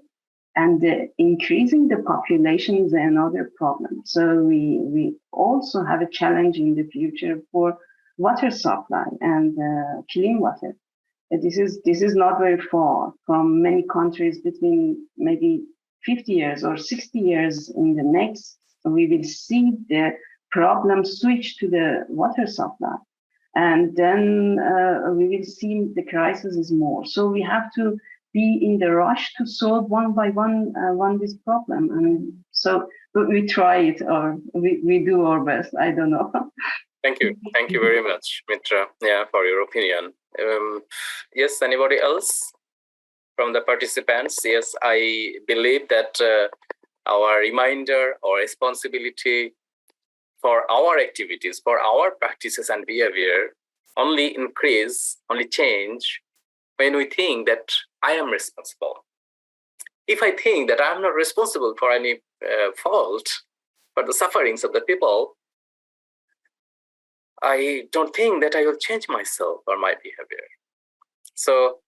and increasing the population is another problem. So we also have a challenge in the future for water supply and clean water. This is not very far from many countries. Between maybe 50 years or 60 years in the next, we will see the problem switch to the water supply. And then we will see the crisis is more. So we have to be in the rush to solve one by one this problem. And so we try it, or we do our best. I don't know. Thank you very much, Mitra, for your opinion. Yes, anybody else from the participants? Yes, I believe that our reminder or responsibility for our activities, for our practices and behavior only increase, only change when we think that I am responsible. If I think that I'm not responsible for any fault, for the sufferings of the people, I don't think that I will change myself or my behavior. So,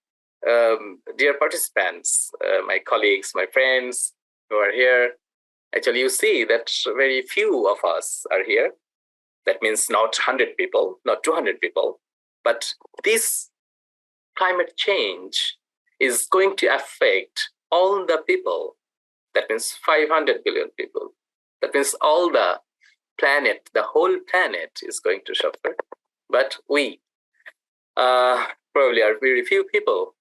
dear participants, my colleagues, my friends who are here, actually you see that very few of us are here. That means not 100 people, not 200 people, but this climate change is going to affect all the people. That means 500 billion people. That means all the planet, the whole planet is going to suffer. But we probably are very few people,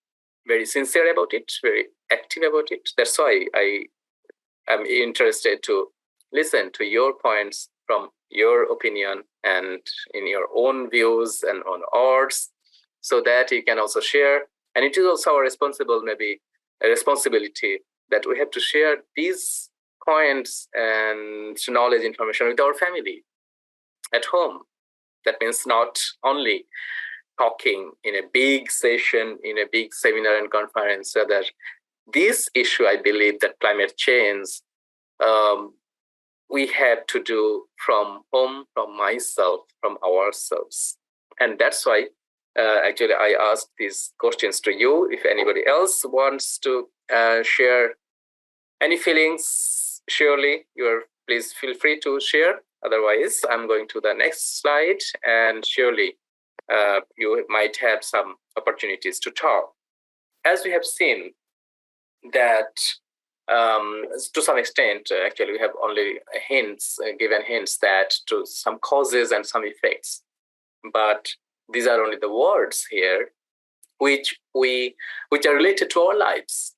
very sincere about it, very active about it. That's why I am interested to listen to your points from your opinion and in your own views and on ours, so that you can also share. And it is also our responsibility that we have to share these points and knowledge information with our family at home. That means not only talking in a big session, in a big seminar and conference, rather this issue, I believe that climate change, we have to do from home, from myself, from ourselves. And that's why actually I asked these questions to you. If anybody else wants to share any feelings, surely please feel free to share. Otherwise, I'm going to the next slide, and surely you might have some opportunities to talk. As we have seen that to some extent, actually we have only given hints that to some causes and some effects, but these are only the words here which are related to our lives.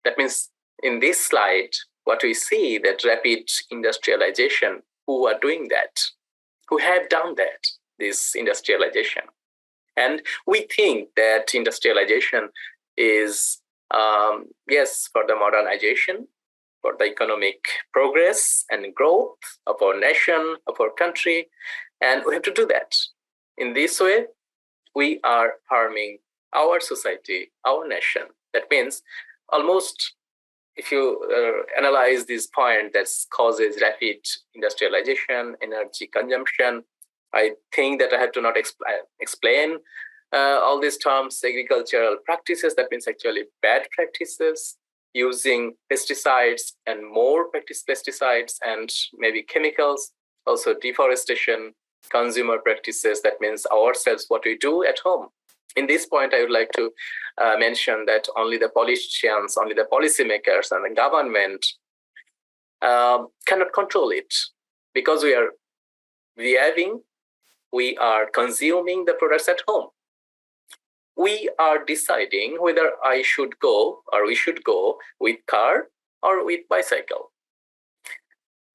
That means in this slide, what we see that rapid industrialization, who are doing that, who have done that, this industrialization. And we think that industrialization is, yes, for the modernization, for the economic progress and growth of our nation, of our country, and we have to do that. In this way, we are harming our society, our nation. That means almost, if you analyze this point that causes rapid industrialization, energy consumption, I think that I have to not explain all these terms, agricultural practices, that means actually bad practices, using pesticides and more pesticides and maybe chemicals, also deforestation, consumer practices, that means ourselves, what we do at home. In this point, I would like to mention that only the politicians, only the policymakers and the government cannot control it, because we are consuming the products at home. We are deciding whether I should go or we should go with car or with bicycle.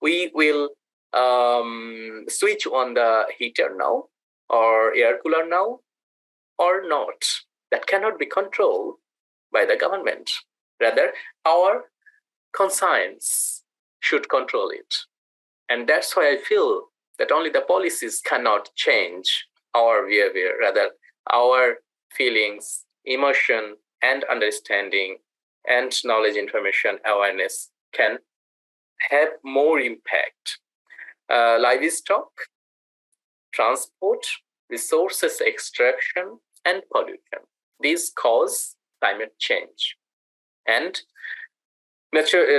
We will switch on the heater now or air cooler now or not. That cannot be controlled by the government. Rather, our conscience should control it. And that's why I feel that only the policies cannot change our behavior. Rather, our feelings, emotion, and understanding, and knowledge, information, awareness can have more impact. Livestock, transport, resources extraction, and pollution. These cause climate change. And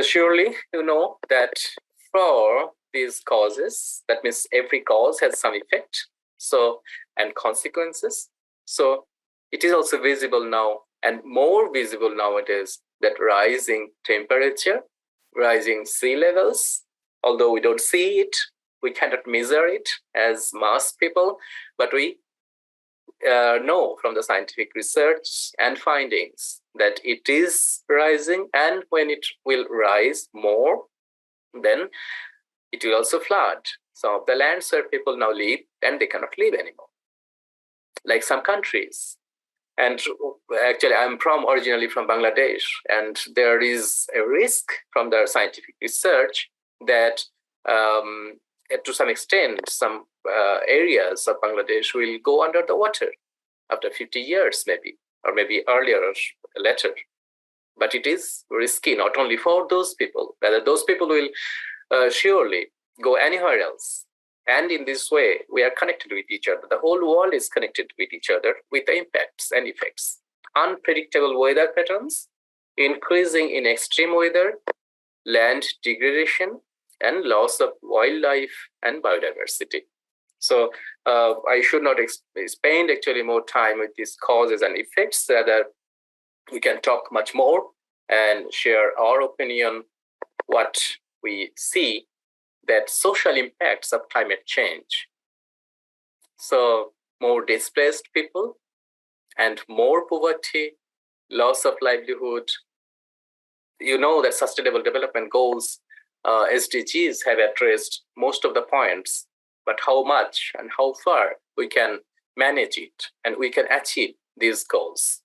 surely you know that for these causes, that means every cause has some effect, and consequences. So it is also visible now, and more visible nowadays, that rising temperature, rising sea levels, although we don't see it, we cannot measure it as mass people, but we know from the scientific research and findings that it is rising, and when it will rise more, then it will also flood some of the lands where people now live, and they cannot live anymore. Like some countries. And actually, I'm originally from Bangladesh, and there is a risk from the scientific research that to some extent, some areas of Bangladesh will go under the water after 50 years, maybe, or maybe earlier or later. But it is risky, not only for those people, rather those people will surely go anywhere else. And in this way, we are connected with each other. The whole world is connected with each other with the impacts and effects. Unpredictable weather patterns, increasing in extreme weather, land degradation, and loss of wildlife and biodiversity. So I should not spend actually more time with these causes and effects, rather we can talk much more and share our opinion, what we see that social impacts of climate change. So more displaced people and more poverty, loss of livelihood. You know that Sustainable Development Goals, SDGs, have addressed most of the points, but how much and how far we can manage it and we can achieve these goals.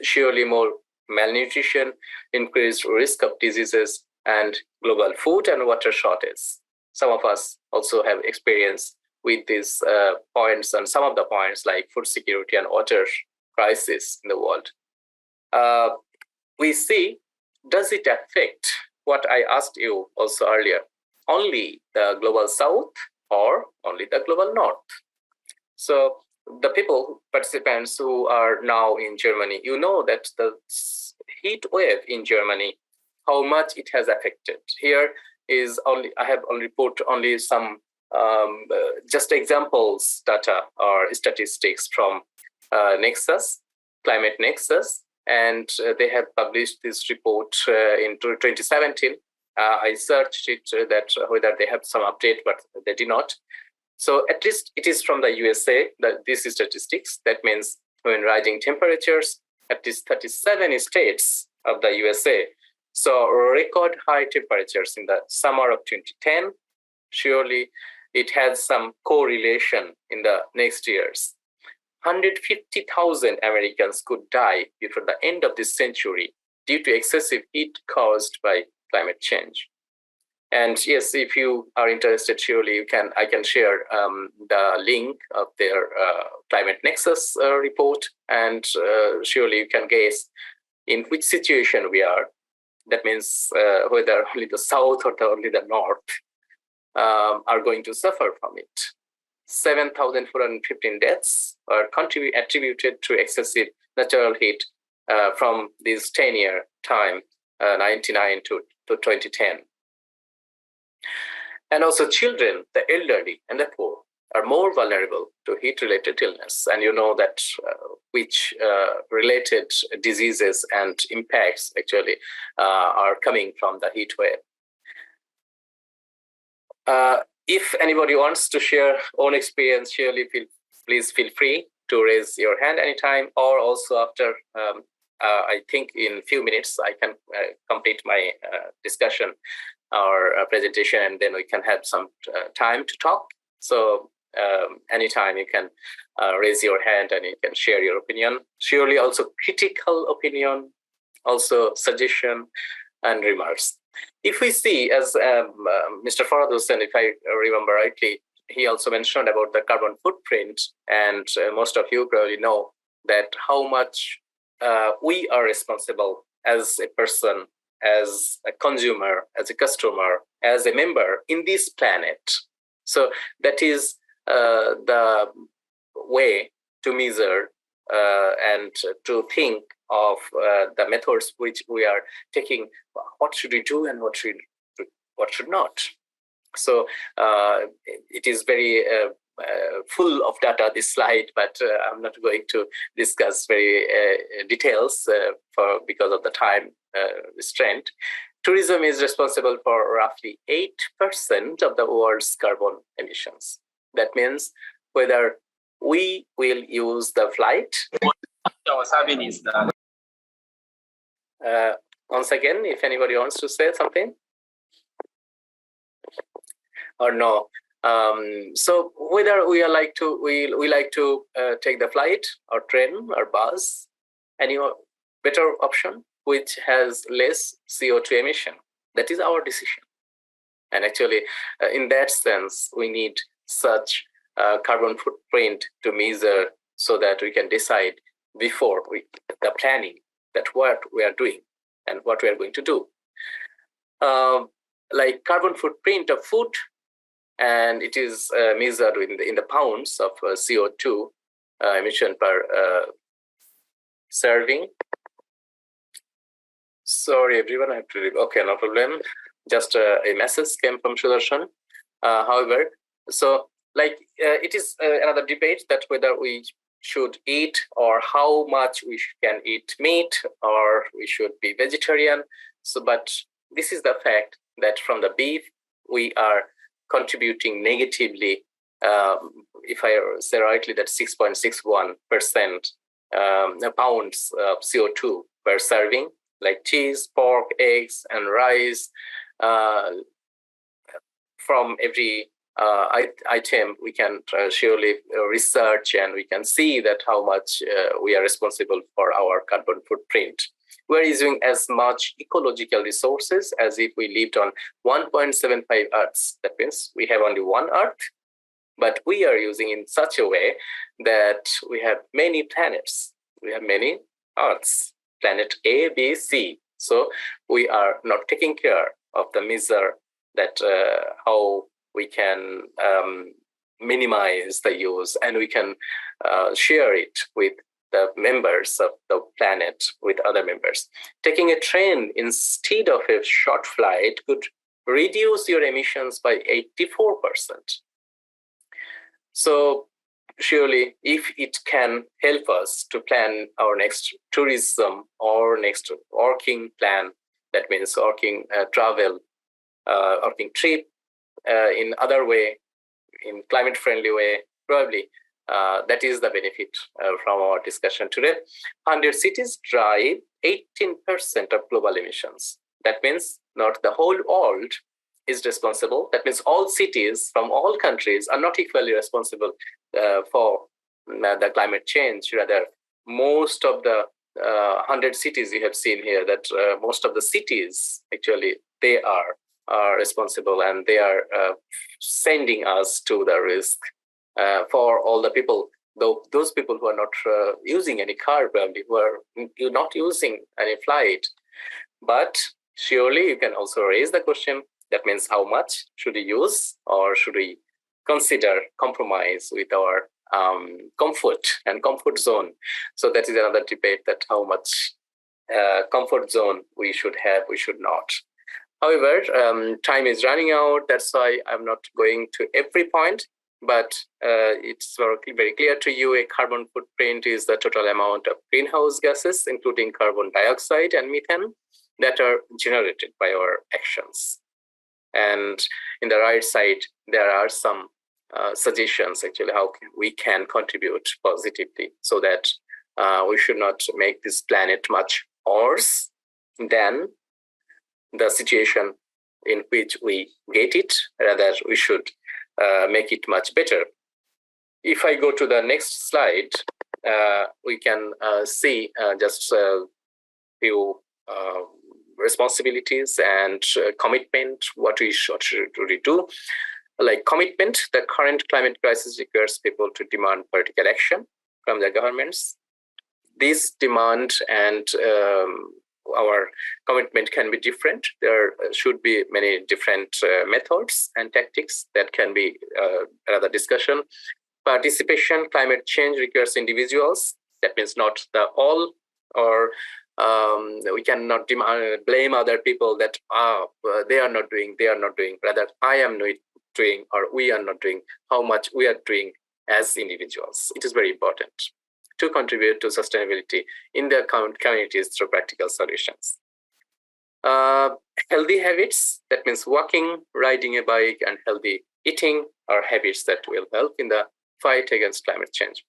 Surely more malnutrition, increased risk of diseases, and global food and water shortage. Some of us also have experience with these points, and some of the points like food security and water crisis in the world. We see, does it affect what I asked you also earlier, only the global south or only the global north? So the people, participants who are now in Germany, you know that the heat wave in Germany, how much it has affected. Here is only, I have only put only some just examples, data or statistics from Nexus, Climate Nexus, and they have published this report in 2017. I searched it that whether they have some update, but they did not. So at least it is from the USA, that this is statistics. That means when rising temperatures, at least 37 states of the USA saw record high temperatures in the summer of 2010. Surely it has some correlation in the next years. 150,000 Americans could die before the end of this century due to excessive heat caused by climate change. And yes, if you are interested, surely I can share the link of their Climate Nexus report, and surely you can guess in which situation we are. That means whether only the south or only the north are going to suffer from it. 7,415 deaths are attributed to excessive natural heat from this 10-year time, 99 to 2010. And also children, the elderly, and the poor are more vulnerable to heat-related illness. And you know that which related diseases and impacts actually are coming from the heat wave. If anybody wants to share own experience, surely please feel free to raise your hand anytime, or also after, I think in a few minutes, I can complete my discussion or presentation, and then we can have some time to talk. So anytime you can raise your hand and you can share your opinion. Surely also critical opinion, also suggestion and remarks. If we see, as Mr. Farhad Hussain, if I remember rightly, he also mentioned about the carbon footprint, and most of you probably know that how much we are responsible as a person, as a consumer, as a customer, as a member in this planet. So that is the way to measure and to think of the methods which we are taking. What should we do and what should not? So it is very full of data, this slide, but I'm not going to discuss very details because of the time restraint. Tourism is responsible for roughly 8% of the world's carbon emissions. That means whether we will use the flight. Once again, if anybody wants to say something or no. So whether we are like to we like to take the flight or train or bus, any better option which has less CO2 emission, that is our decision. And actually, in that sense, we need such carbon footprint to measure so that we can decide before the planning that what we are doing and what we are going to do. Like carbon footprint of food, and it is measured in the pounds of CO2 emission per serving. Sorry, everyone, I have to read. Okay, no problem. Just a message came from Sudarshan. However, so like it is another debate that whether we should eat or how much we can eat meat or we should be vegetarian. So, but this is the fact that from the beef, we are contributing negatively, if I say rightly, that 6.61% pounds of CO2 per serving, like cheese, pork, eggs, and rice. From every item, we can surely research and we can see that how much we are responsible for our carbon footprint. We're using as much ecological resources as if we lived on 1.75 Earths. That means we have only one Earth, but we are using in such a way that we have many planets. We have many Earths, planet A, B, C. So we are not taking care of the measure that how we can minimize the use and we can share it with the members of the planet, with other members. Taking a train instead of a short flight could reduce your emissions by 84%. So surely if it can help us to plan our next tourism or next working plan, that means working travel, working trip in other way, in climate friendly way, probably that is the benefit from our discussion today. 100 cities drive 18% of global emissions. That means not the whole world is responsible. That means all cities from all countries are not equally responsible for the climate change. Rather, most of the 100 cities you have seen here, that most of the cities actually they are responsible and they are sending us to the risk for all the people, though those people who are not using any car, probably who are not using any flight. But surely you can also raise the question, that means how much should we use, or should we consider compromise with our comfort and comfort zone? So that is another debate, that how much comfort zone we should have, we should not. However, time is running out. That's why I'm not going to every point, but it's very clear to you a carbon footprint is the total amount of greenhouse gases, including carbon dioxide and methane, that are generated by our actions. And in the right side, there are some suggestions actually how we can contribute positively so that we should not make this planet much worse than the situation in which we get it. Rather, we should make it much better. If I go to the next slide, we can see just a few responsibilities and commitment, what we should do. Like commitment, the current climate crisis requires people to demand political action from their governments. This demand and our commitment can be different. There should be many different methods and tactics that can be another discussion. Participation, climate change requires individuals. That means not the all, or we cannot blame other people that they are not doing. Rather, I am not doing, or we are not doing, how much we are doing as individuals. It is very important to contribute to sustainability in their communities through practical solutions. Healthy habits, that means walking, riding a bike, and healthy eating are habits that will help in the fight against climate change.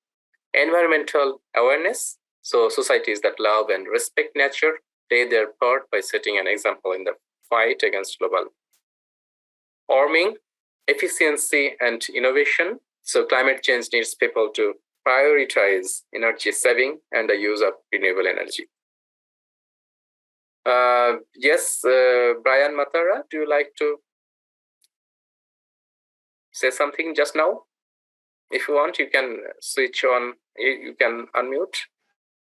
Environmental awareness, so societies that love and respect nature play their part by setting an example in the fight against global warming. Efficiency and innovation, so climate change needs people to prioritize energy saving and the use of renewable energy. Yes, Brian Matara, do you like to say something just now? If you want, you can switch on, you can unmute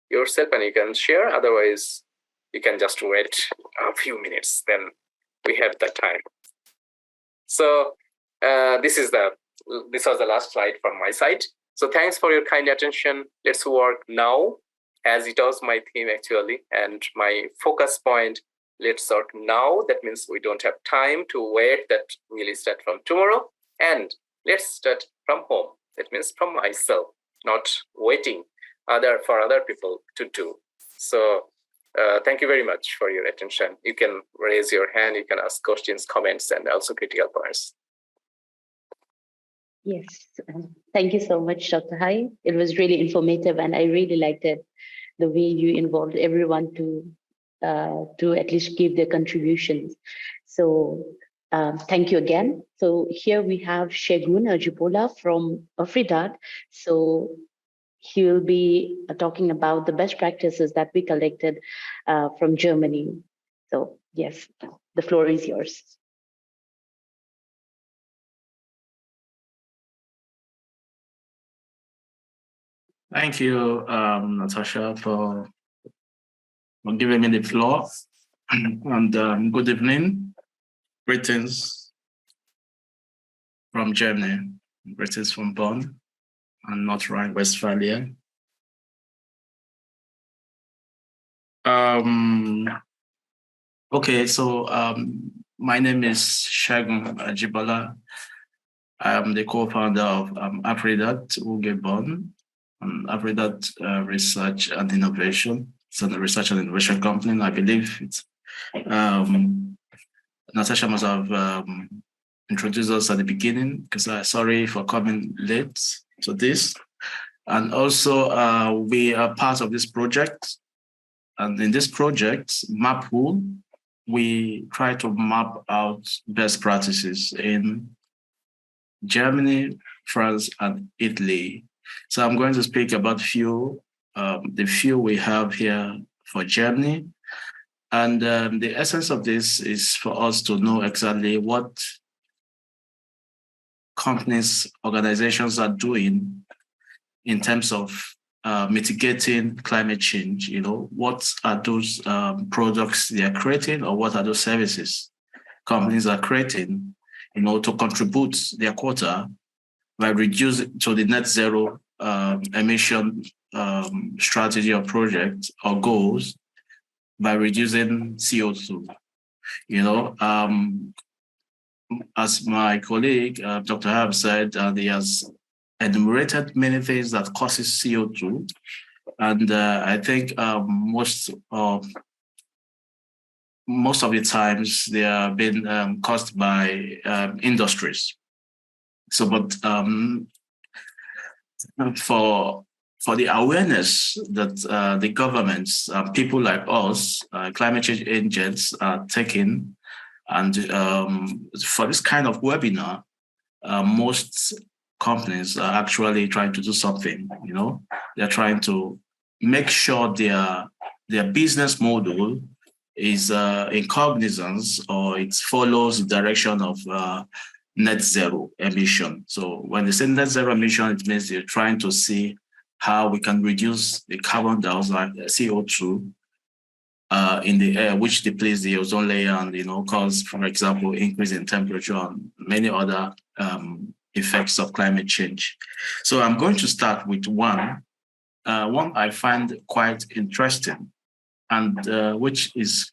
yourself and you can share. Otherwise, you can just wait a few minutes, then we have that time. So this was the last slide from my side. So thanks for your kind attention. Let's work now, as it was my theme actually, and my focus point. Let's work now. That means we don't have time to wait that we'll start from tomorrow. And let's start from home. That means from myself, not waiting for other people to do. So thank you very much for your attention. You can raise your hand, you can ask questions, comments, and also critical points. Yes, thank you so much, Dr. Hai. It was really informative, and I really liked it, the way you involved everyone to at least give their contributions. So thank you again. So here we have Segun Ajibola from Afridat. So he will be talking about the best practices that we collected from Germany. So yes, the floor is yours. Thank you, Natasha, for giving me the floor. And good evening. Greetings from Germany. Greetings from Bonn and North Rhine-Westphalia. Okay, so my name is Segun Ajibola. I am the co-founder of Afridat UG Bonn, Afridat Research and Innovation. It's a research and innovation company. I believe it's Natasha must have introduced us at the beginning, because sorry for coming late to this. And also we are part of this project. And in this project, MapWool, we try to map out best practices in Germany, France, and Italy. So I'm going to speak about the few we have here for Germany. And the essence of this is for us to know exactly what companies, organizations are doing in terms of mitigating climate change. You know, what are those products they are creating, or what are those services companies are creating, to contribute their quota by reducing to the net zero emission strategy or project or goals by reducing CO2. As my colleague, Dr. Harb said, he has enumerated many things that causes CO2. And I think most of the times they are being caused by industries. So, but for the awareness that the governments, people like us, climate change agents are taking, and for this kind of webinar, most companies are actually trying to do something. They're trying to make sure their business model is in cognizance, or it follows the direction of net zero emission. So when they say net zero emission, it means they're trying to see how we can reduce the carbon dioxide, CO2, in the air, which depletes the ozone layer and, cause, for example, increase in temperature and many other effects of climate change. So I'm going to start with one I find quite interesting, and which is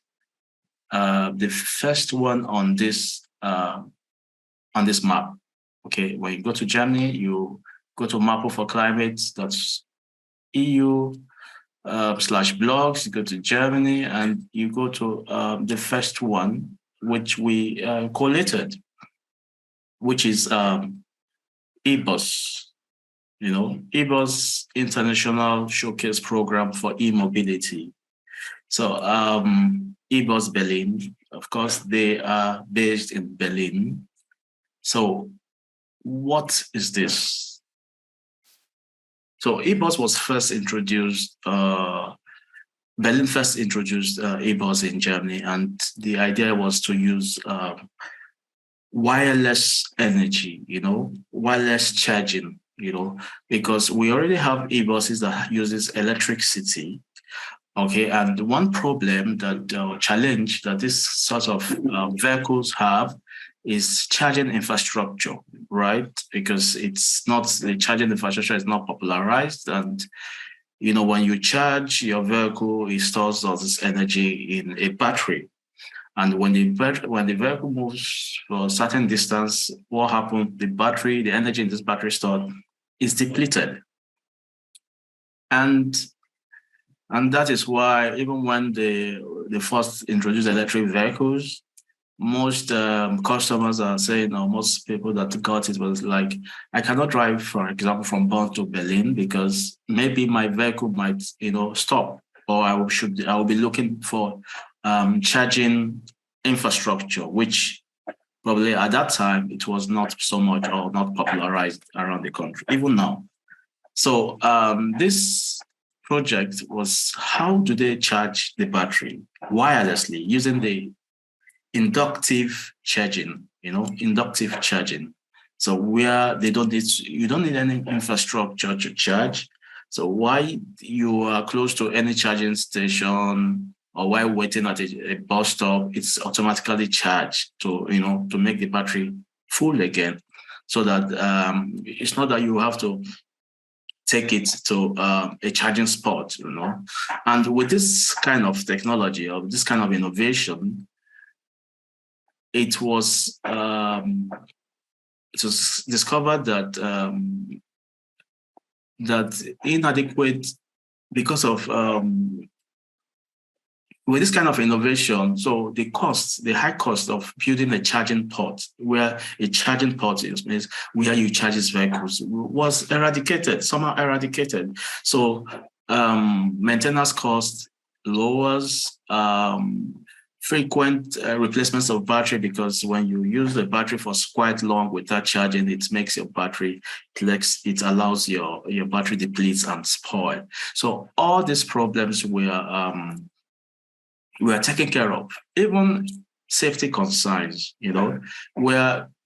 the first one on this map. Okay, when you go to Germany, you go to MapWool for Climate, that's EU /blogs, you go to Germany, and you go to the first one, which we collated, which is EBOS, EBOS International Showcase Program for E-Mobility. So EBOS Berlin, of course, they are based in Berlin. So what is this? So EBOS was first introduced, Berlin first introduced EBOS in Germany, and the idea was to use wireless energy, wireless charging, because we already have e-buses that uses electricity. Okay, and one problem challenge that this sort of vehicles have is charging infrastructure, right? Because the charging infrastructure is not popularized, and when you charge your vehicle, it stores all this energy in a battery. And when the vehicle moves for a certain distance, what happens? The energy in this battery stored is depleted. And that is why even when they first introduced electric vehicles, most customers are saying, or most people that got it was like, I cannot drive, for example, from Bonn to Berlin because maybe my vehicle might, stop, or I will be looking for charging infrastructure, which probably at that time it was not so much or not popularized around the country, even now. So this project was, how do they charge the battery wirelessly using the inductive charging, inductive charging. So where you don't need any infrastructure to charge. So while you are close to any charging station or while waiting at a bus stop, it's automatically charged to make the battery full again. So that it's not that you have to take it to a charging spot, And with this kind of technology or this kind of innovation, it was discovered that inadequate, because of with this kind of innovation, so the high cost of building a charging port, where a charging port is where you charge these vehicles, was somehow eradicated. So maintenance cost lowers, frequent replacements of battery, because when you use the battery for quite long without charging, it makes your battery, it allows your battery depletes and spoil. So all these problems were taken care of. Even safety concerns,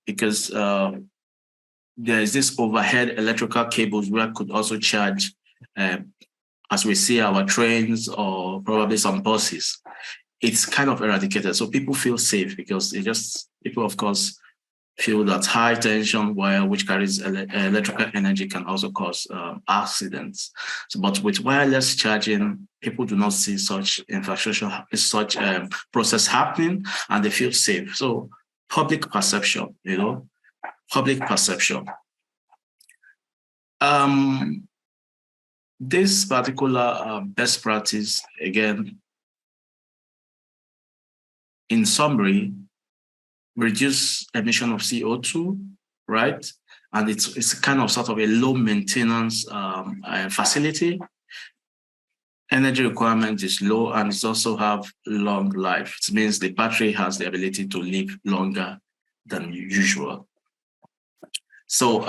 because there is this overhead electrical cables where could also charge, as we see our trains or probably some buses. It's kind of eradicated. So people feel safe because people, of course, feel that high tension wire, which carries electrical energy, can also cause accidents. So, but with wireless charging, people do not see such infrastructure, such process happening, and they feel safe. So public perception, public perception. This particular best practice, again, in summary, reduce emission of CO2, right? And it's kind of sort of a low maintenance facility. Energy requirement is low, and it also have long life. It means the battery has the ability to live longer than usual. So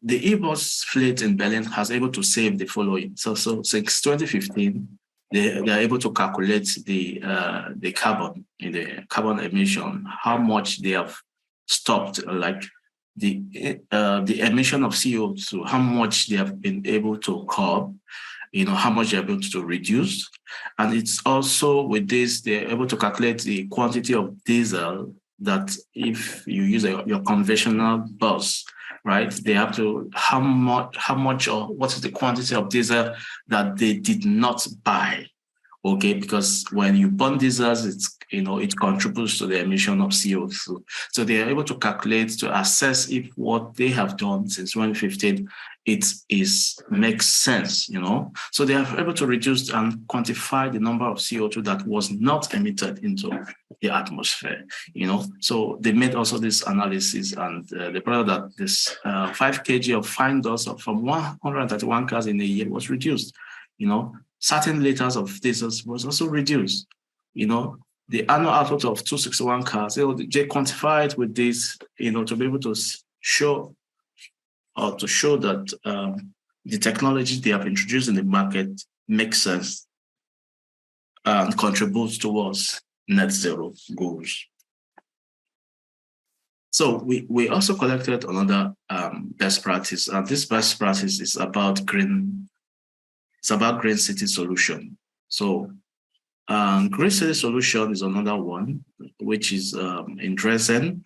the e-bus fleet in Berlin has able to save the following. So since 2015, they are able to calculate the carbon in the carbon emission, how much they have stopped, like the emission of CO2, how much they have been able to curb, how much they're able to reduce. And it's also with this, they're able to calculate the quantity of diesel that if you use your conventional bus, right, they have to, how much or what is the quantity of diesel that they did not buy, okay? Because when you burn diesels, it contributes to the emission of CO2. So they are able to calculate, to assess if what they have done since 2015, makes sense, So they are able to reduce and quantify the number of CO2 that was not emitted into the atmosphere, So they made also this analysis, and they brought that this 5 kg of fine dust from 131 cars in a year was reduced, Certain liters of diesel was also reduced, The annual output of 261 cars, they quantified with this, to be able to show that the technology they have introduced in the market makes sense and contributes towards net zero goals. So we also collected another best practice, and this best practice is about green. It's about green city solution. So green city solution is another one, which is in Dresden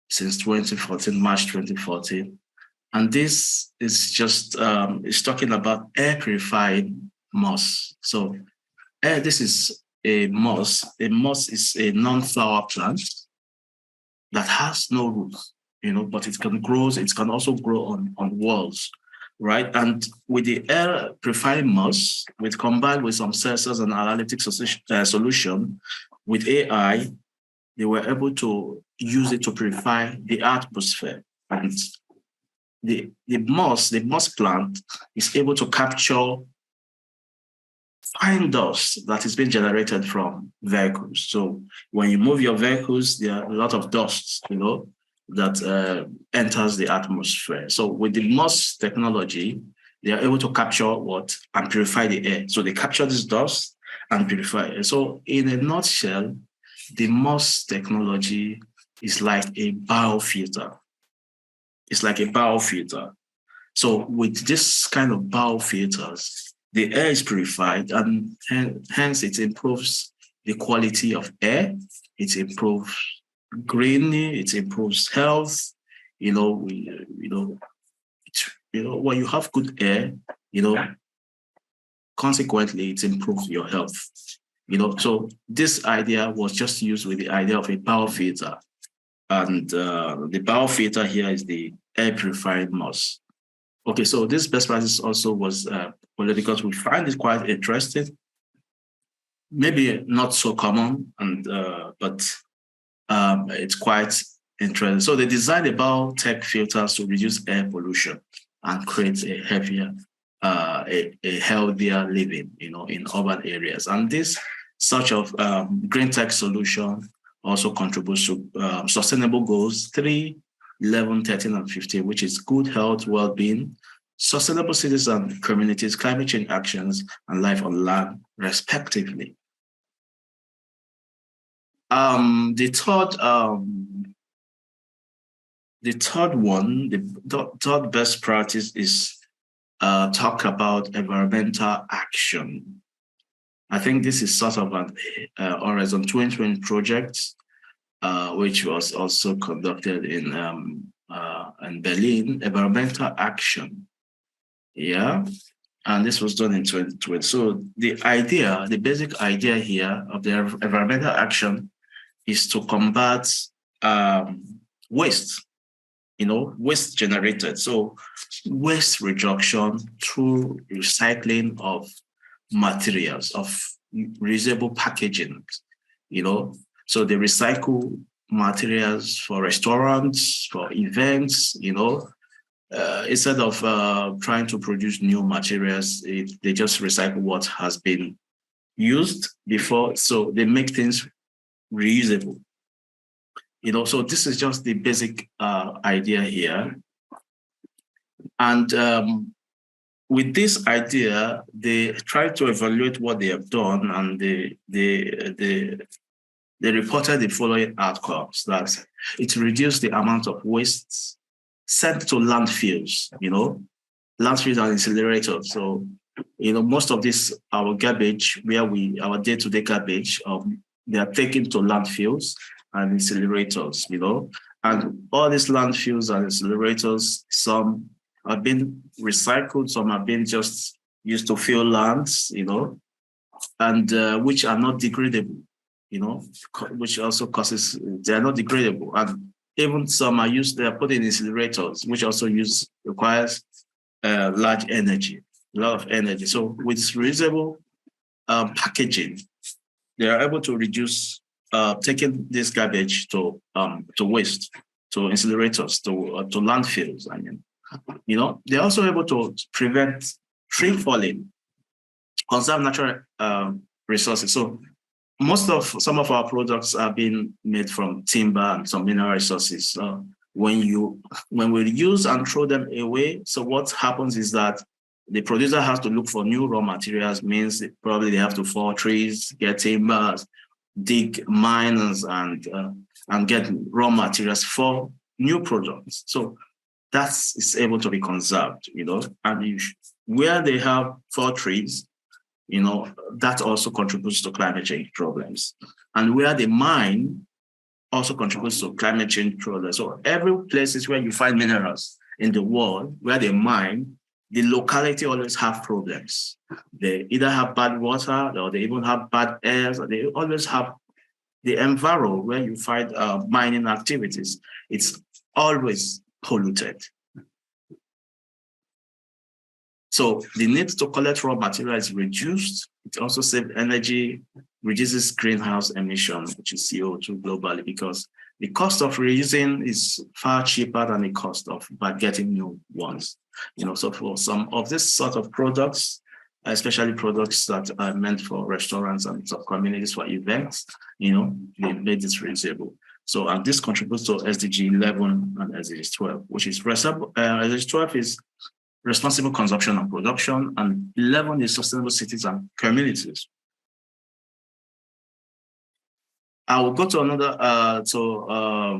since 2014, March 2014. And this is just, it's talking about air purified moss. So this is a moss. A moss is a non-flower plant that has no roots, but it can grow, it can also grow on walls, right? And with the air purifying moss, combined with some sensors and analytics solution, with AI, they were able to use it to purify the atmosphere. And the moss plant is able to capture fine dust that is being generated from vehicles. So when you move your vehicles, there are a lot of dust, that enters the atmosphere. So with the moss technology, they are able to capture and purify the air. So they capture this dust and purify it. So in a nutshell, the moss technology is like a biofilter. It's like a biofilter. So with this kind of biofilters, the air is purified, and hence it improves the quality of air. It improves greening. It improves health. When you have good air, consequently it improves your health. So this idea was just used with the idea of a biofilter, and the biofilter here is the air purifying moss. Okay, so this best practice also was because we find it quite interesting, maybe not so common, but it's quite interesting. So they designed the biotech filters to reduce air pollution and create a healthier, a healthier living, in urban areas. And this such of green tech solution also contributes to sustainable goals 3, 11, 13, and 15, which is good health, well-being, sustainable cities and communities, climate change actions, and life on land, respectively. The third best practice is talk about environmental action. I think this is sort of an Horizon 2020 project, which was also conducted in Berlin, environmental action. Yeah, and this was done in 2020. So the basic idea here of the environmental action is to combat waste, waste generated. So waste reduction through recycling of materials, of reusable packaging, So they recycle materials for restaurants, for events, instead of trying to produce new materials, they just recycle what has been used before. So they make things reusable. So this is just the basic idea here. And with this idea, they try to evaluate what they have done, and they reported the following outcomes: that it reduced the amount of waste sent to landfills, landfills and incinerators. So, most of this, our garbage, our day-to-day garbage, they are taken to landfills and incinerators, and all these landfills and incinerators, some have been recycled, some have been just used to fill lands, and which are not degradable, which also causes, they are not degradable. And even some are used, they are put in incinerators, which also requires large energy, a lot of energy. So with reusable packaging, they are able to reduce taking this garbage to waste, to incinerators, to landfills. They're also able to prevent tree falling, conserve natural resources. So some of our products are being made from timber and some mineral resources. When we use and throw them away, so what happens is that the producer has to look for new raw materials, means probably they have to fall trees, get timbers, dig mines, and and get raw materials for new products. So that is able to be conserved, and where they have 4 trees, that also contributes to climate change problems. And where they mine also contributes to climate change problems. So every places where you find minerals in the world, where they mine, the locality always have problems. They either have bad water, or they even have bad air, or they always have the environment where you find mining activities. It's always polluted. So the need to collect raw material is reduced. It also saves energy, reduces greenhouse emission, which is CO2 globally, because the cost of reusing is far cheaper than the cost of getting new ones. So for some of this sort of products, especially products that are meant for restaurants and communities for events, they made this reusable. So and this contributes to SDG 11 and SDG 12, which is SDG 12 is responsible consumption and production, and 11 is sustainable cities and communities. I will go to another, so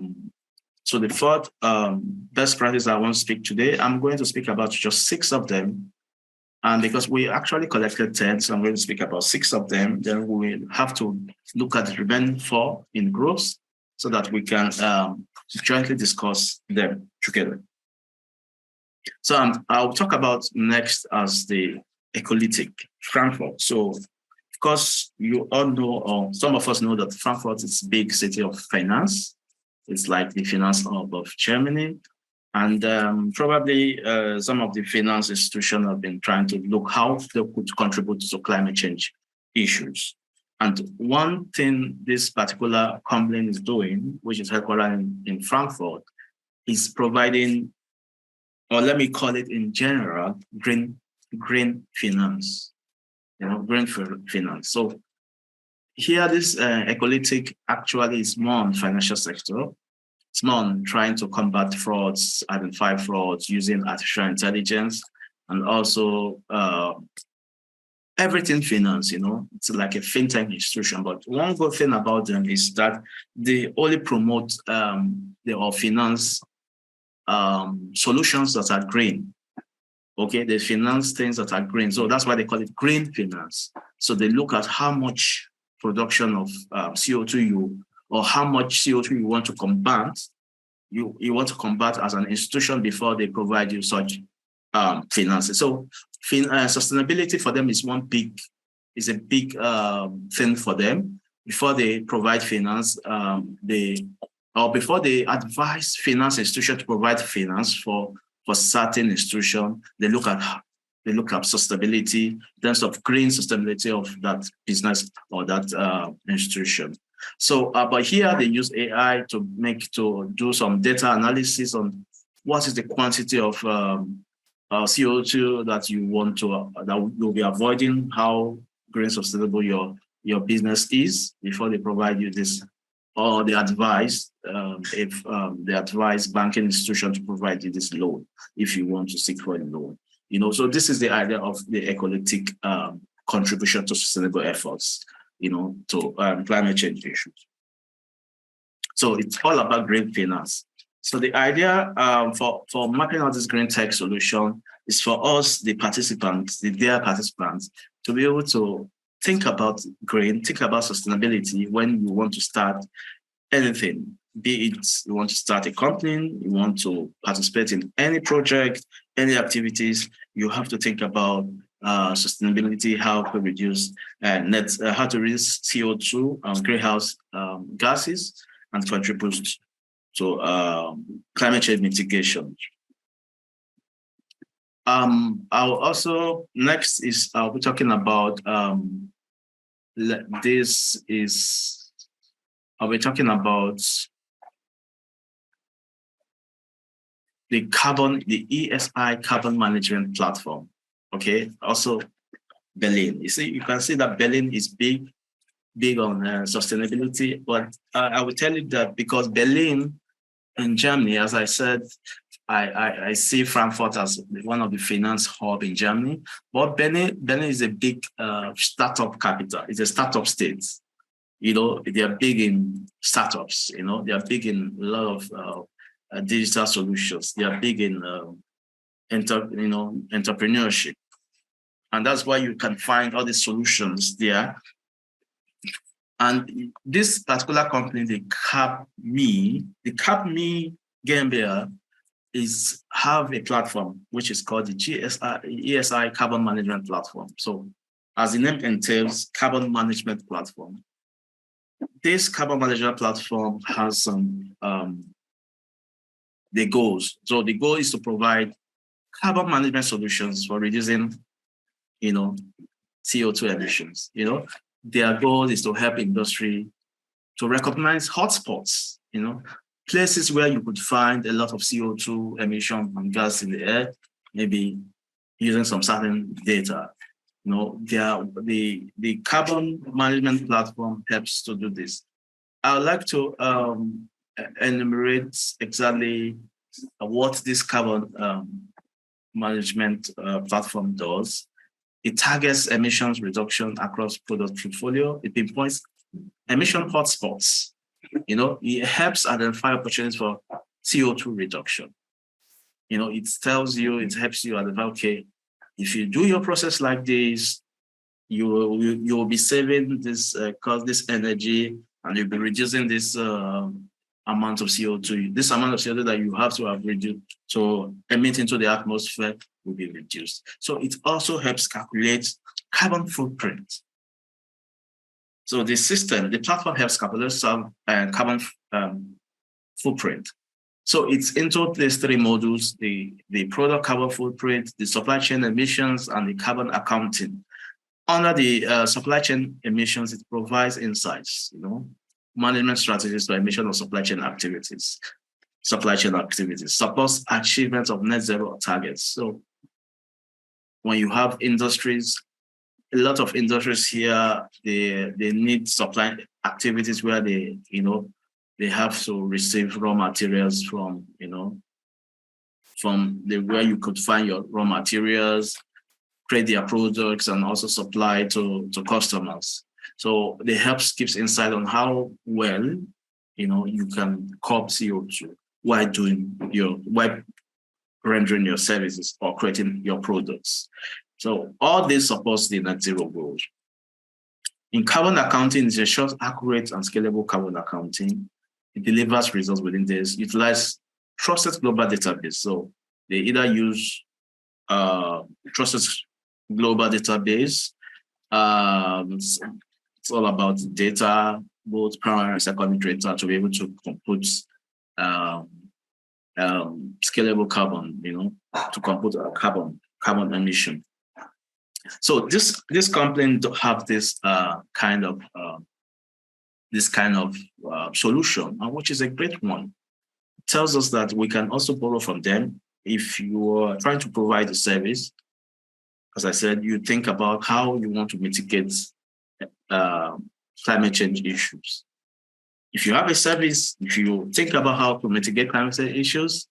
the fourth best practice I want to speak today. I'm going to speak about just 6 of them. And because we actually collected 10, so I'm going to speak about 6 of them. Then we will have to look at the remaining 4 in groups so that we can jointly discuss them together. So I'll talk about next as the ecolytic Frankfurt. So of course, you all know, or some of us know, that Frankfurt is a big city of finance. It's like the finance hub of Germany. And probably some of the finance institutions have been trying to look how they could contribute to climate change issues. And one thing this particular company is doing, which is headquartered in Frankfurt, is providing, or let me call it in general, green finance. Green finance. So here, this ecolytic actually is more on financial sector. It's more on trying to combat frauds, identify frauds using artificial intelligence, and also everything finance. It's like a fintech institution. But one good thing about them is that they only promote or finance solutions that are green. Okay, they finance things that are green. So that's why they call it green finance. So they look at how much production of CO2 or how much CO2 you want to combat. You want to combat as an institution before they provide you such finances. So sustainability for them is a big thing for them. Before they provide finance, before they advise finance institution to provide finance for certain institution, they look at sustainability in terms of green sustainability of that business or that institution. So, but here they use AI to do some data analysis on what is the quantity of CO2 that you want to that you'll be avoiding, how green sustainable your business is before they provide you this. Or they advise they advise banking institution to provide you this loan if you want to seek for a loan. So this is the idea of the ecolytic contribution to sustainable efforts, to climate change issues. So it's all about green finance. So the idea for mapping out this green tech solution is for us, the participants, to be able to think about green, think about sustainability when you want to start anything, be it you want to start a company, you want to participate in any project, any activities, you have to think about sustainability, how to reduce how to reduce CO2 greenhouse gases and contribute to climate change mitigation. I'll also, next is I'll be talking about I'll be talking about the ESI carbon management platform. Okay, also Berlin. You can see that Berlin is big on sustainability, but I will tell you that because Berlin in Germany, as I said, I see Frankfurt as one of the finance hub in Germany, but Berlin is a big startup capital. It's a startup state. You know, they are big in startups. You know, they are big in a lot of digital solutions. They are big in entrepreneurship, and that's why you can find all these solutions there. And this particular company, the CapMe Gambia, have a platform which is called the ESI Carbon Management Platform. So, as the name entails, carbon management platform. This carbon management platform has some the goals. So the goal is to provide carbon management solutions for reducing, CO2 emissions. Their goal is to help industry to recognize hotspots, places where you could find a lot of CO2 emission and gas in the air, maybe using some certain data. The carbon management platform helps to do this. I would like to enumerate exactly what this carbon management platform does. It targets emissions reduction across product portfolio. It pinpoints emission hotspots. It helps identify opportunities for CO2 reduction. It helps you identify, okay, if you do your process like this, you will be saving this energy, and you'll be reducing this amount of CO2. This amount of CO2 that you have to have reduced to emit into the atmosphere will be reduced. So it also helps calculate carbon footprint. So the platform helps calculate some carbon footprint. So it's into these three modules: the product carbon footprint, the supply chain emissions, and the carbon accounting. Under the supply chain emissions, it provides insights, management strategies for emission of supply chain activities, supports achievement of net zero targets. So when you have industries, a lot of industries here, they need supply activities where they have to receive raw materials from where you could find your raw materials, create their products, and also supply to customers. So the helps gives insight on how well you can curb CO2 while rendering your services or creating your products. So all this supports the net zero goals. In carbon accounting, it ensures accurate and scalable carbon accounting. It delivers results within days, utilize trusted global database. So they either use trusted global database. It's all about data, both primary and secondary data, to be able to compute scalable carbon, to compute carbon emission. So this company have this kind of solution, which is a great one. It tells us that we can also borrow from them if you are trying to provide a service. As I said, you think about how you want to mitigate climate change issues. If you have a service, if you think about how to mitigate climate change issues,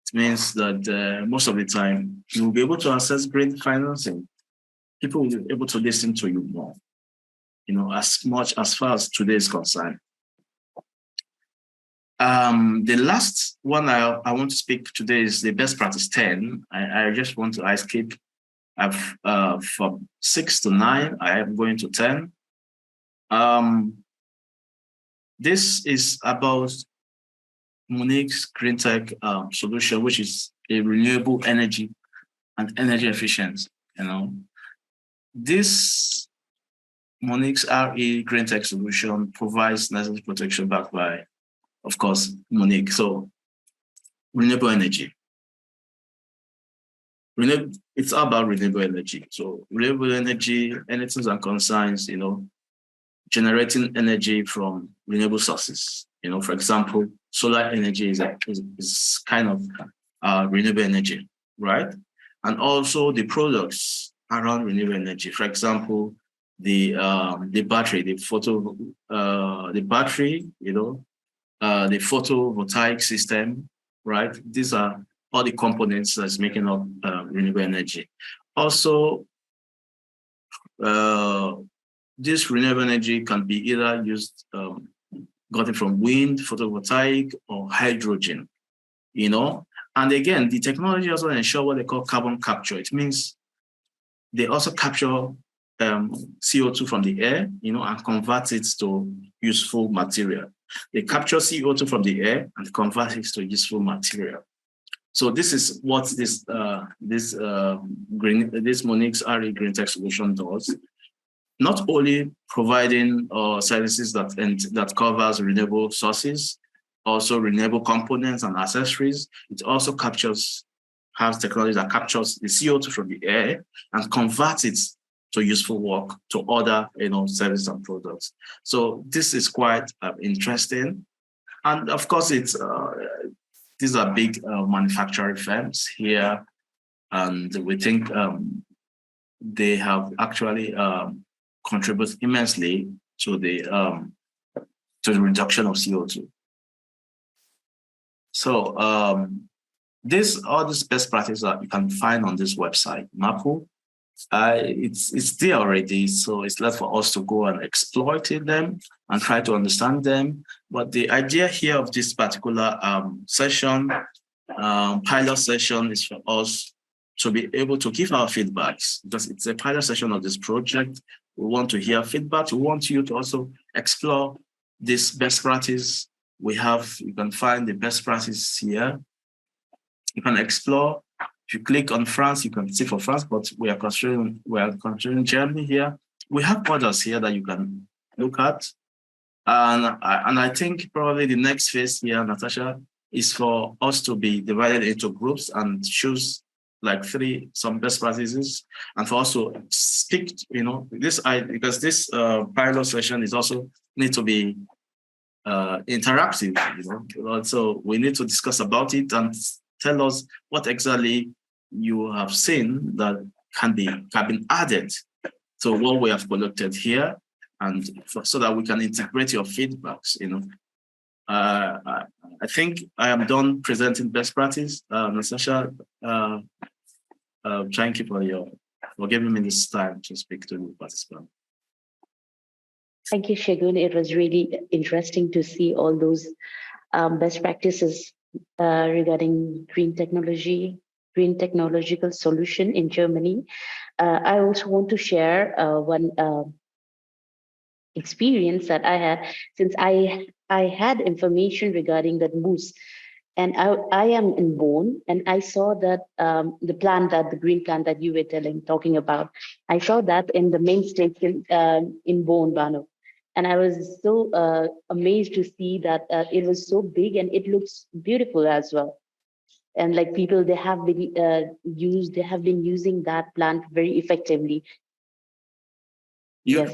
it means that most of the time you will be able to access green financing. People will be able to listen to you more, as far as today is concerned. The last one I want to speak today is the best practice 10. I just want to skip. From 6 to 9, I am going to 10. This is about Monique's Green Tech solution, which is a renewable energy and energy efficiency. This Monique's RE Green Tech solution provides necessary protection backed by, of course, Monique. So renewable energy. It's all about renewable energy. So renewable energy, anything that concerns, generating energy from renewable sources. For example, solar energy is kind of renewable energy, right? And also the products around renewable energy. For example, the battery, the photovoltaic system, right? These are all the components that's making up renewable energy. Also, this renewable energy can be either used, gotten from wind, photovoltaic, or hydrogen, you know. And again, the technology also ensure what they call carbon capture. It means they also capture CO2 from the air, you know, and convert it to useful material. They capture CO2 from the air and convert it to useful material. So this is what this Monique's RE Green Tech solution does. Not only providing services that covers renewable sources, also renewable components and accessories. It also has technology that captures the CO2 from the air and converts it to useful work to other, you know, services and products. So this is quite interesting, and of course, these are big manufacturing firms here, and we think they have actually contributed immensely to the reduction of CO2. So all these best practices that you can find on this website, MAPU. It's there already, so it's left for us to go and exploit them and try to understand them. But the idea here of this particular session, pilot session, is for us to be able to give our feedbacks, because it's a pilot session of this project. We want to hear feedback. We want you to also explore this best practice. You can find the best practice here. You can explore. If you click on France, you can see for France, but we are considering Germany here. We have others here that you can look at. And I think probably the next phase here, Natasha, is for us to be divided into groups and choose like some best practices, and for us to speak, you know, because this pilot session is also need to be interactive, you know. So we need to discuss about it and tell us what exactly you have seen that can be added to what we have collected here, and so that we can integrate your feedbacks, you know. I think I am done presenting best practice. Natasha, thank you for giving me this time to speak to the participants. Thank you, Segun. It was really interesting to see all those best practices regarding green technological solution in Germany. I also want to share one experience that I had, since I had information regarding that moose, and I am in Bonn, and I saw that the green plant that you were talking about, I saw that in the main station in Bonn, Bahnhof. And I was so amazed to see that it was so big and it looks beautiful as well. And like people, they have been using that plant very effectively. Do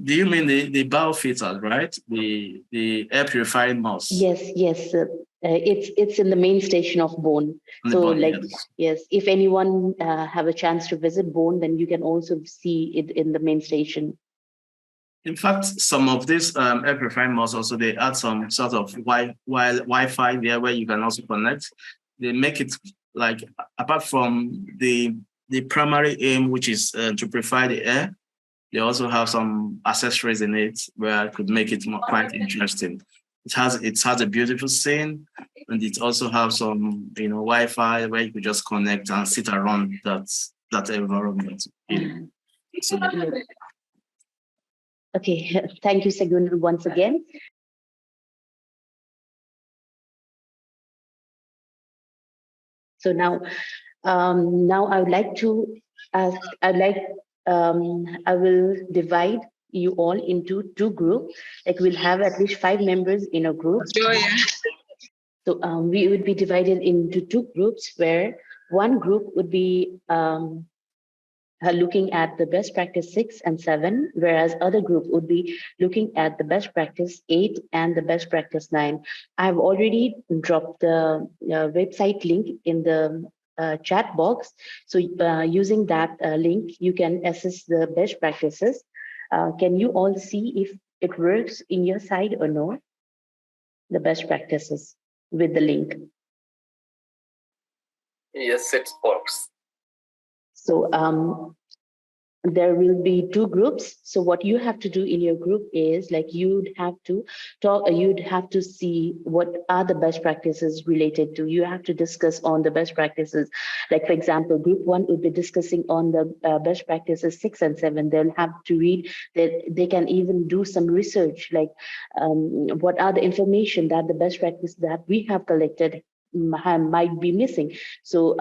you mean the biofilter, right? The air purifying mouse? Yes. It's in the main station of Bonn. So yes, if anyone have a chance to visit Bonn, then you can also see it in the main station. In fact, some of these air purifying mouse also, they add some sort of Wi-Fi there where you can also connect. They make it like, apart from the primary aim, which is to purify the air, they also have some accessories in it where it could make it quite interesting. It has a beautiful scene, and it also has some, you know, Wi-Fi where you could just connect and sit around that environment. So, okay, thank you, Segun, once again. So now I would like to ask. I will divide you all into two groups. Like we'll have at least 5 members in a group. So we would be divided into 2 groups, where one group would be looking at the best practice 6 and 7, whereas other group would be looking at the best practice 8 and the best practice 9. I've already dropped the website link in the chat box. So using that link, you can assess the best practices. Can you all see if it works in your side or no? The best practices with the link. Yes, it works. So there will be two groups. So what you have to do in your group is like you'd have to see what are the best practices related to. You have to discuss on the best practices. Like for example, group 1 would be discussing on the best practices 6 and 7. They'll have to read that. They can even do some research, like what are the information that the best practice that we have collected might be missing. So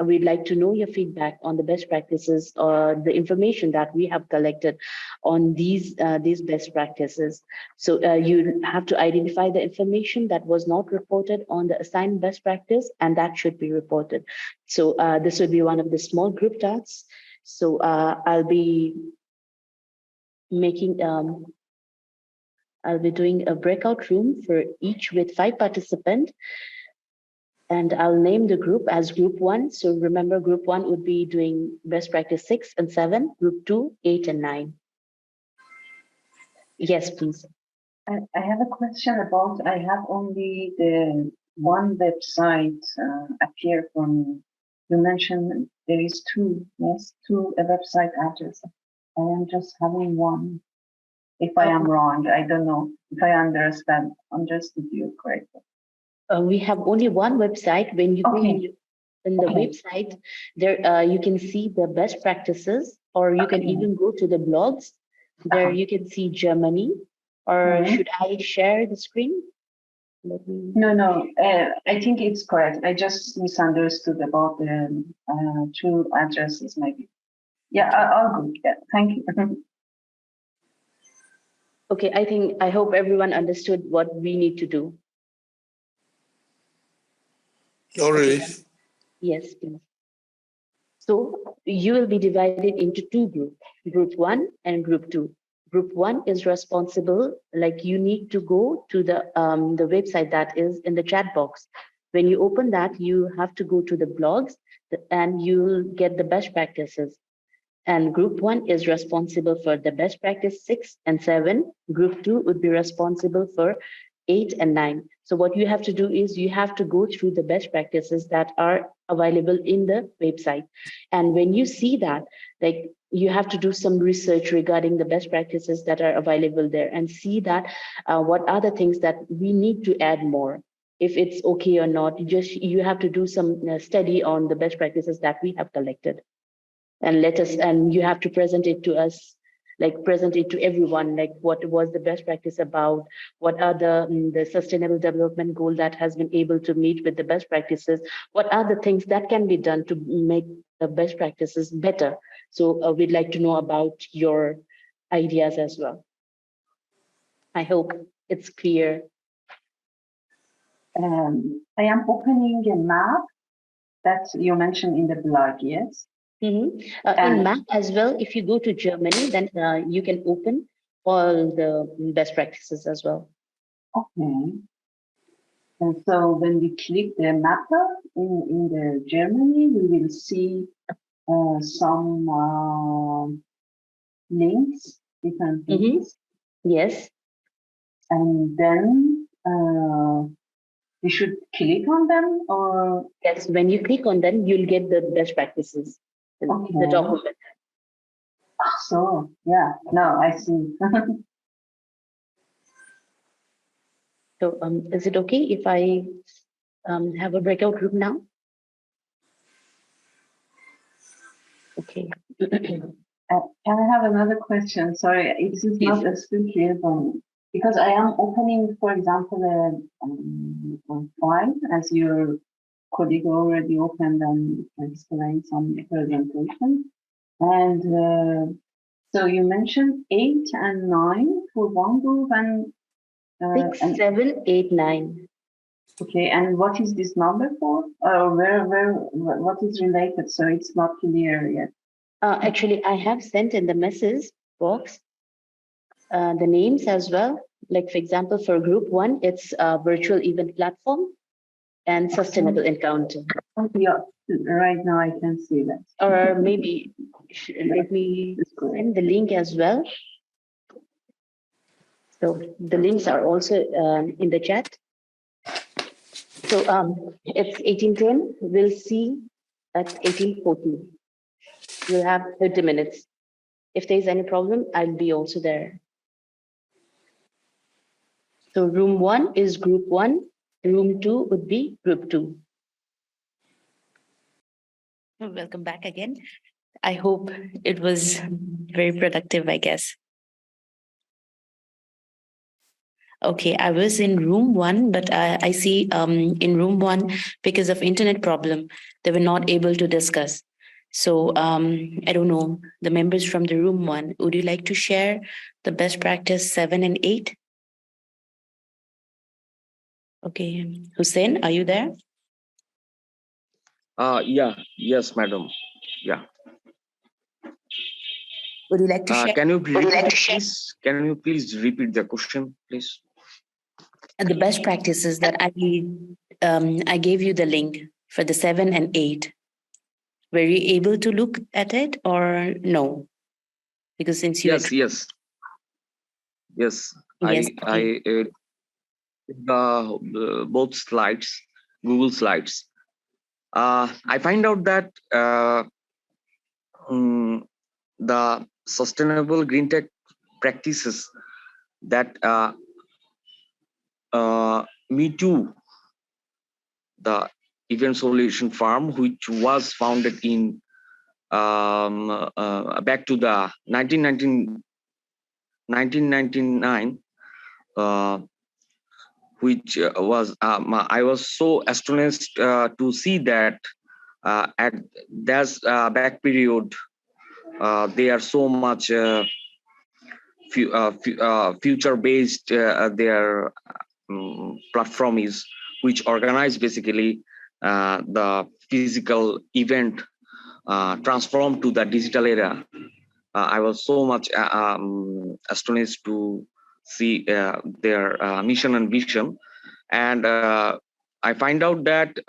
we'd like to know your feedback on the best practices or the information that we have collected on these best practices. So you have to identify the information that was not reported on the assigned best practice, and that should be reported. So this will be one of the small group tasks. So I'll be making I'll be doing a breakout room for each with 5 participants. And I'll name the group as group 1. So remember, group 1 would be doing best practice 6 and 7, group 2, 8 and 9. Yes, please. I have a question about, I have only the one website appear from, you mentioned there is 2, yes, 2 website addresses. I am just having one. If I am wrong, I don't know if I understood you correctly. We have only one website. When you go in the website, there you can see the best practices, or you can even go to the blogs. There you can see Germany. Or should I share the screen? No. I think it's correct. I just misunderstood about the 2 addresses, maybe. Yeah, I'll go. Yeah, thank you. Okay, I hope everyone understood what we need to do. Oh, really? Yes, please. So you will be divided into 2 groups, group 1 and group 2. Group 1 is responsible, like you need to go to the website that is in the chat box. When you open that, you have to go to the blogs and you'll get the best practices. And group 1 is responsible for the best practice 6 and 7. Group 2 would be responsible for 8 and 9. So what you have to do is you have to go through the best practices that are available in the website. And when you see that, like you have to do some research regarding the best practices that are available there and see that what are the things that we need to add more. If it's okay or not, you have to do some study on the best practices that we have collected. And you have to present it to us, like present it to everyone, like what was the best practice about, what are the sustainable development goal that has been able to meet with the best practices, what are the things that can be done to make the best practices better. So we'd like to know about your ideas as well. I hope it's clear. I am opening a map that you mentioned in the blog, yes? In map as well, if you go to Germany, then you can open all the best practices as well. Okay. And so when we click the mapper in the Germany, we will see some links, different links. Yes. And then we should click on them, or? Yes, when you click on them, you'll get the best practices. The document. So yeah, no, I see. So is it okay if I have a breakout room now? Okay. Can I have another question? Sorry, it is not a clear one, because I am opening, for example, a file as your colleague already opened and explained some presentation. And so you mentioned 8 and 9 for one group and 6, 7, 8, 9. Okay, and what is this number for? Or what is related? So it's not clear yet. Actually, I have sent in the message box the names as well. Like for example, for group 1, it's a virtual event platform and sustainable encounter. Yeah, right now I can see that. Or maybe let me send the link as well. So the links are also in the chat. So it's 18:10. We'll see at 18:40. We'll have 30 minutes. If there's any problem, I'll be also there. So room 1 is group 1, room 2 would be group 2. Welcome back again. I hope it was very productive, I guess. Okay, I was in room 1, but I see in room 1, because of internet problem, they were not able to discuss. So I don't know, the members from the room 1, would you like to share the best practice 7 and 8? Okay, Hussein, are you there? Yes, madam. Yeah. Would you like to share? Can you please repeat the question, please? The best practices that I gave you the link for the 7 and 8. Were you able to look at it or no? Because since you yes. I both slides, Google Slides. I find out that the sustainable green tech practices that Me Too, the event solution firm, which was founded in back to the 1999, which was I was so astonished to see that at that back period they are so much future based. Their platform is, which organize basically the physical event transformed to the digital era. I was so much astonished to see their mission and vision, and I find out that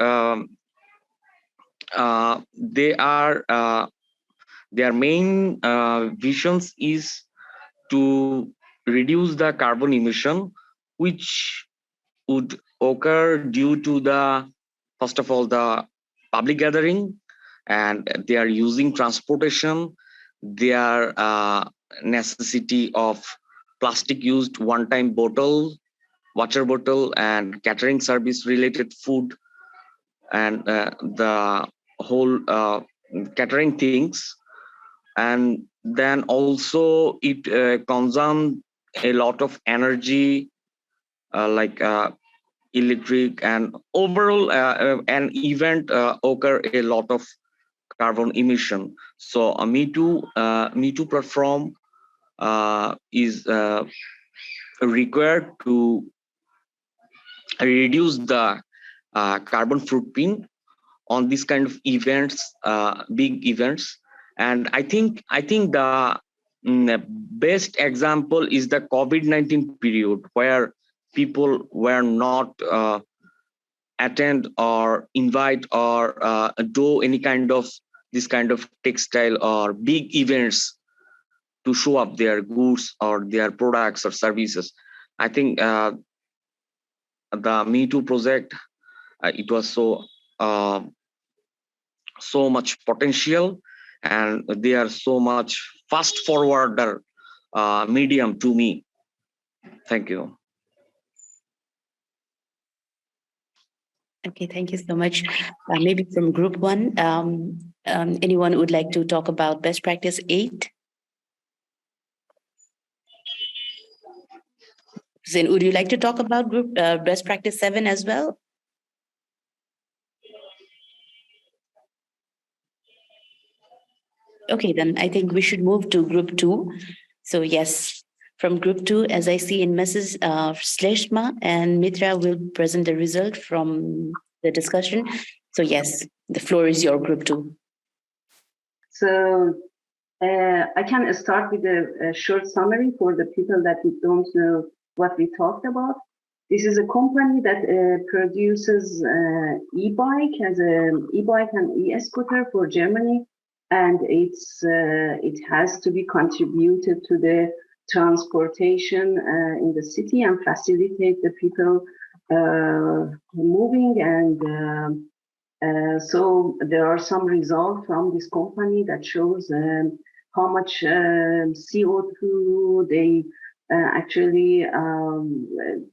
their main visions is to reduce the carbon emission, which would occur due to the, first of all, the public gathering, and they are using transportation, their necessity of plastic used one-time bottle, water bottle, and catering service related food, and the whole catering things. And then also it consumes a lot of energy, like electric, and overall an event occur a lot of carbon emission. So a Me Too platform is required to reduce the carbon footprint on this kind of events, big events. And I think the best example is the COVID-19 period, where people were not attend or invite or do any kind of this kind of textile or big events to show up their goods or their products or services. I think the Me Too project, it was so much potential, and they are so much fast forwarder medium to me. Thank you. Okay, thank you so much. Maybe from group 1, anyone would like to talk about best practice 8? Zain, would you like to talk about group best practice 7 as well? Okay, then I think we should move to group 2. So yes, from group 2, as I see in Mrs. Sleshma and Mitra will present the result from the discussion. So yes, the floor is your group 2. So I can start with a short summary for the people that don't know what we talked about. This is a company that produces e-bike, as an e-bike and e-scooter for Germany, and it has to be contributed to the transportation in the city and facilitate the people moving. And so there are some results from this company that shows how much CO2 they actually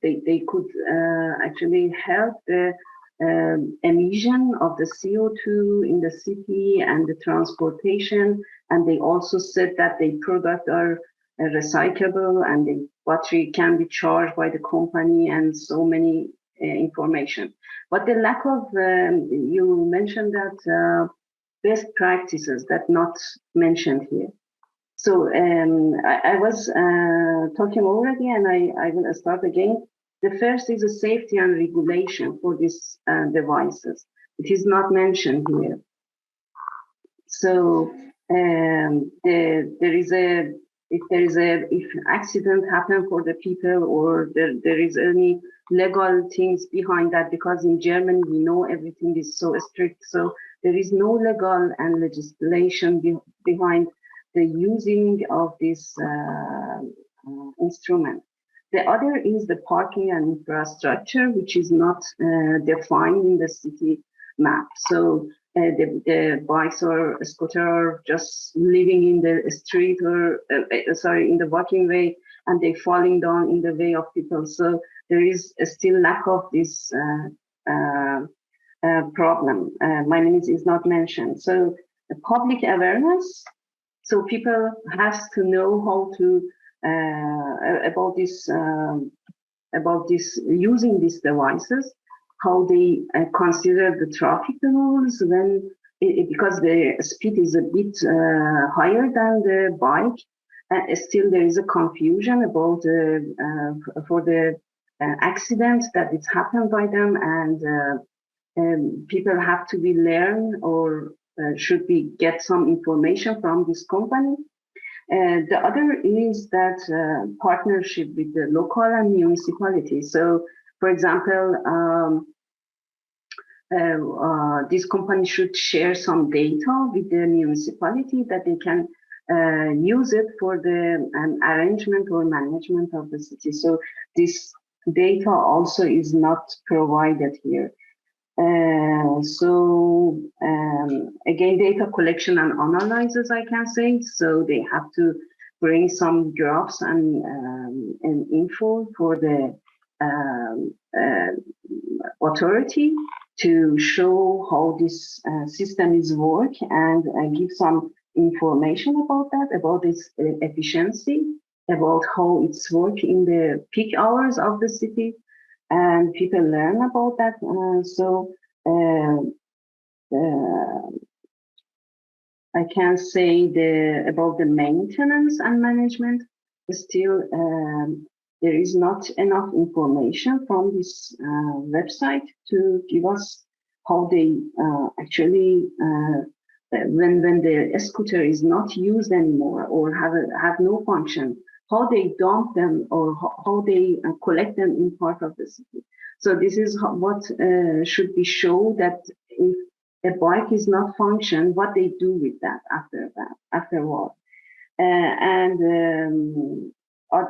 they could actually help the emission of the CO2 in the city and the transportation. And they also said that the products are recyclable and the battery can be charged by the company and so many information. But the lack of, you mentioned that best practices that not mentioned here. So I was talking already, and I will start again. The first is a safety and regulation for these devices. It is not mentioned here. So if accident happen for the people, or there is any legal things behind that, because in Germany we know everything is so strict. So there is no legal and legislation behind the using of this instrument. The other is the parking and infrastructure, which is not defined in the city map. So the bikes or scooter are just living in the street or, in the walking way, and they falling down in the way of people. So there is still lack of this problem. Maintenance is not mentioned. So the public awareness. So people have to know how to about this using these devices, how they consider the traffic rules when because the speed is a bit higher than the bike. Still, there is a confusion about for the accident that it's happened by them, and people have to be learned or should be get some information from this company. The other is that partnership with the local and municipality. So, for example, this company should share some data with the municipality that they can use it for the arrangement or management of the city. So this data also is not provided here. Again, data collection and analysis, I can say. So they have to bring some graphs and info for the authority to show how this system is work, and give some information about that, about its efficiency, about how it's work in the peak hours of the city, and people learn about that. I can say about the maintenance and management. Still, there is not enough information from this website to give us how they actually, when the scooter is not used anymore or have no function, how they dump them or how they collect them in part of the city. So this is what should be shown, that if a bike is not function, what they do with that afterward.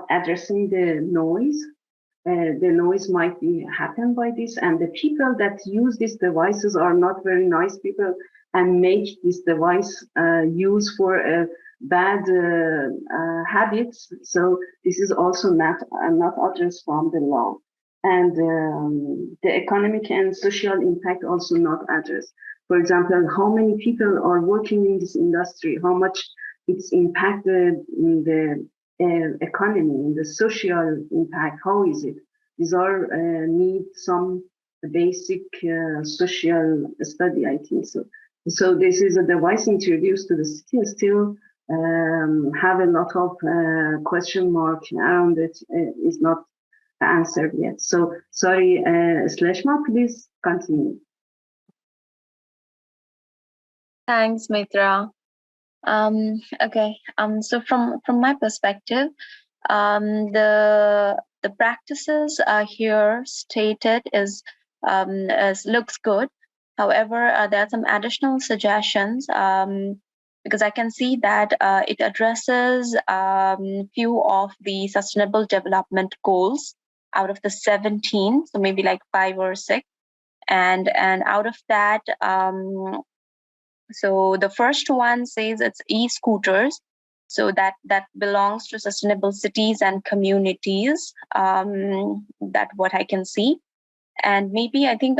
Addressing the noise. The noise might be happen by this, and the people that use these devices are not very nice people and make this device used for bad habits. So this is also not addressed from the law. And the economic and social impact also not addressed. For example, how many people are working in this industry, how much it's impacted in the economy, in the social impact, how is it? These are need some basic social study, I think so. So this is a device introduced to the city, still have a lot of question mark around it, is not answered yet. So sorry, Sleshma, please continue. Thanks, Mitra. Okay. So from my perspective, the practices here stated is looks good. However, there are some additional suggestions because I can see that it addresses few of the sustainable development goals out of the 17, so maybe like 5 or 6, and out of that. So the first one says it's e-scooters So that belongs to sustainable cities and communities. That what I can see. And maybe I think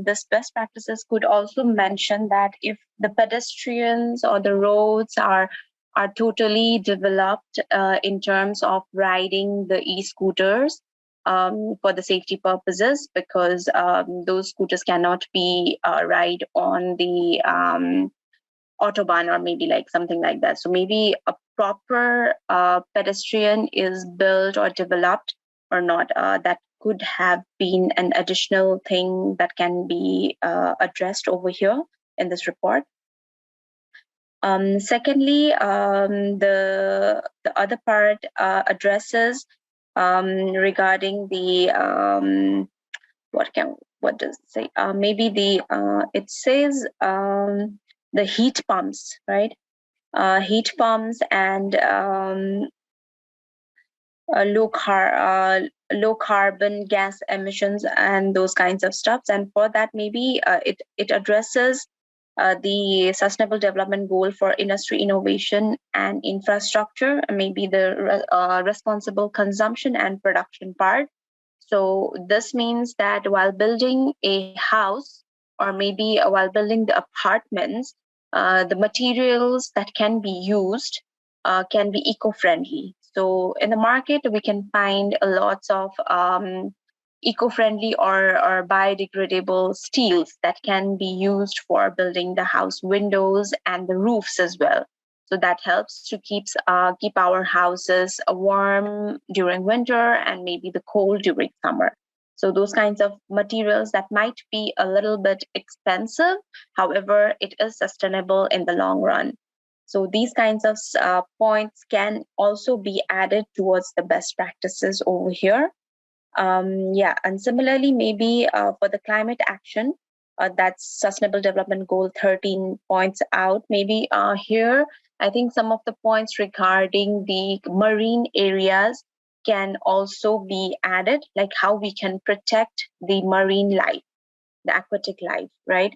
this best practices could also mention that if the pedestrians or the roads are totally developed in terms of riding the e-scooters for the safety purposes, because those scooters cannot be ride on the Autobahn or maybe like something like that. So maybe a proper pedestrian is built or developed or not, that could have been an additional thing that can be addressed over here in this report. Secondly, the other part addresses regarding the what does it say? Maybe the it says the heat pumps, right? Heat pumps and low carbon gas emissions and those kinds of stuff. And for that, maybe it addresses the Sustainable Development Goal for industry innovation and infrastructure, maybe the responsible consumption and production part. So this means that while building a house or maybe while building the apartments, the materials that can be used can be eco-friendly. So in the market, we can find lots of eco-friendly or biodegradable steels that can be used for building the house windows and the roofs as well. So that helps to keep our houses warm during winter and maybe the cold during summer. So those kinds of materials that might be a little bit expensive, however, it is sustainable in the long run. So these kinds of points can also be added towards the best practices over here. And similarly, maybe for the climate action, that's Sustainable Development Goal 13 points out. Maybe here, I think some of the points regarding the marine areas can also be added, like how we can protect the marine life, the aquatic life, right?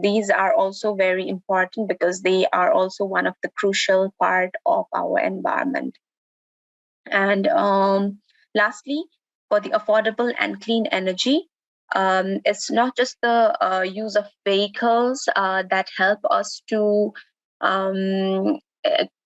These are also very important because they are also one of the crucial part of our environment. And lastly, for the affordable and clean energy, it's not just the use of vehicles that help us to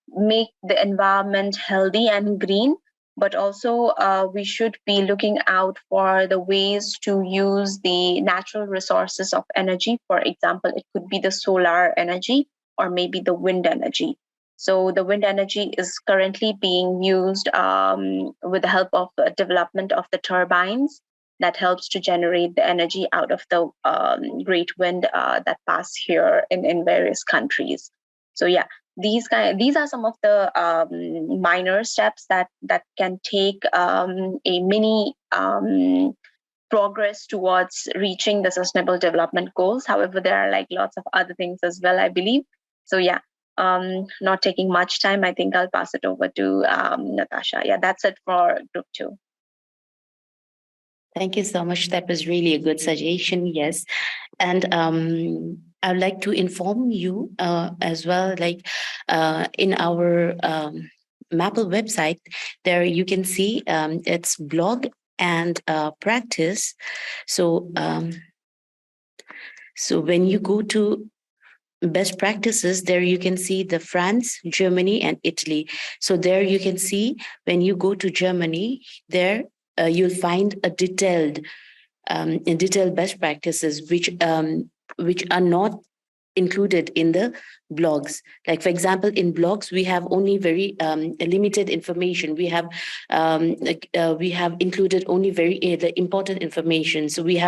make the environment healthy and green, but also we should be looking out for the ways to use the natural resources of energy. For example, it could be the solar energy or maybe the wind energy. So the wind energy is currently being used with the help of development of the turbines that helps to generate the energy out of the great wind that pass here in various countries. So yeah, these are some of the minor steps that can take a mini progress towards reaching the Sustainable Development Goals. However, there are like lots of other things as well, I believe. So yeah, not taking much time, I think I'll pass it over to Natasha. Yeah, that's it for group 2. Thank you so much. That was really a good suggestion. Yes. And I would like to inform you as well, like in our MAPL website, there you can see its blog and practice. So, so when you go to best practices, there you can see the France, Germany, and Italy. So there you can see when you go to Germany, there you'll find a detailed best practices which are not included in the blogs. Like for example, in blogs we have only very limited information. We have included only very the important information. So we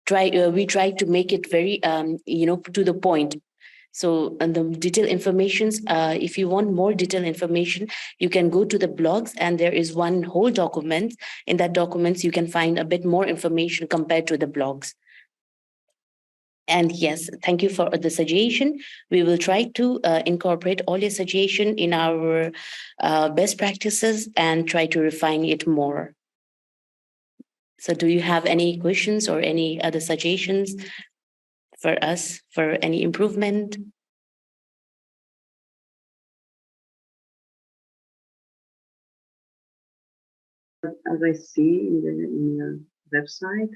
try to make it very to the point. So and the detailed informations, if you want more detailed information, you can go to the blogs and there is one whole document. In that documents, you can find a bit more information compared to the blogs. And yes, thank you for the suggestion. We will try to incorporate all your suggestion in our best practices and try to refine it more. So do you have any questions or any other suggestions for us for any improvement? as I see in your website,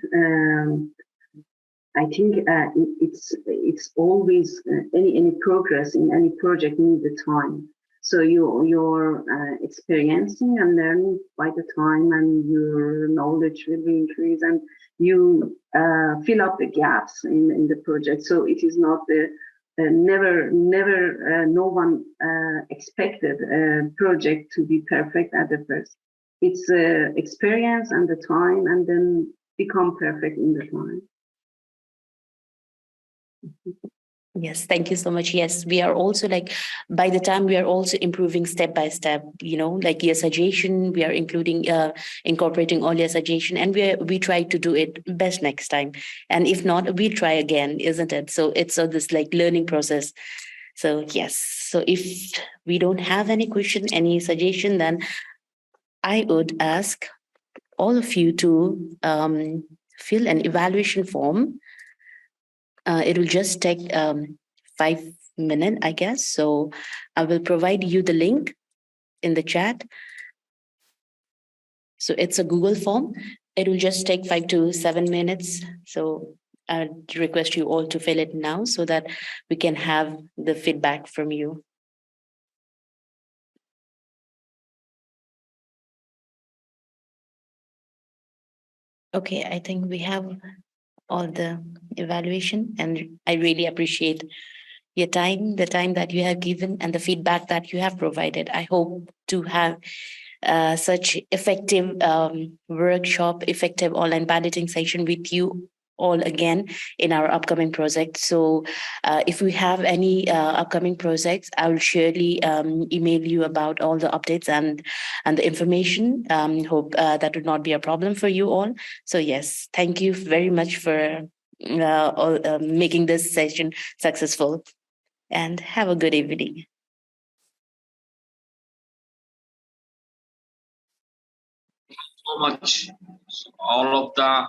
I think it's always any progress in any project needs the time. So you're experiencing and learning by the time, and your knowledge will be increased, and you fill up the gaps in the project. So it is not the no one expected a project to be perfect at the first. It's experience and the time, and then become perfect in the time. Yes, thank you so much. Yes, we are also like, by the time we are also improving step by step, like your suggestion, we are incorporating all your suggestion, and we try to do it best next time. And if not, we try again, isn't it? So it's this like learning process. So yes, so if we don't have any question, any suggestion, then I would ask all of you to fill an evaluation form. It will just take 5 minutes, I guess. So I will provide you the link in the chat. So it's a Google form. It will just take 5 to 7 minutes. So I request you all to fill it now so that we can have the feedback from you. Okay, I think we have all the evaluation, and I really appreciate your time, the time that you have given, and the feedback that you have provided. I hope to have such effective workshop, effective online piloting session with you all again in our upcoming project. So if we have any upcoming projects, I will surely email you about all the updates and the information. Hope that would not be a problem for you all. So yes, thank you very much for making this session successful, and have a good evening. So much, all of the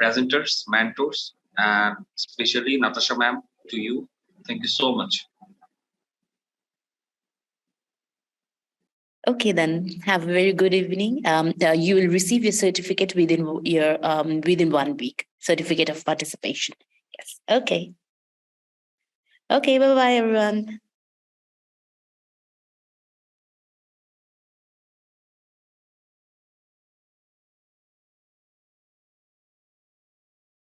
presenters, mentors, and especially Natasha ma'am, to you. Thank you so much. Okay, then have a very good evening. You will receive your certificate within 1 week. Certificate of participation. Yes. Okay. Okay. Bye bye, everyone.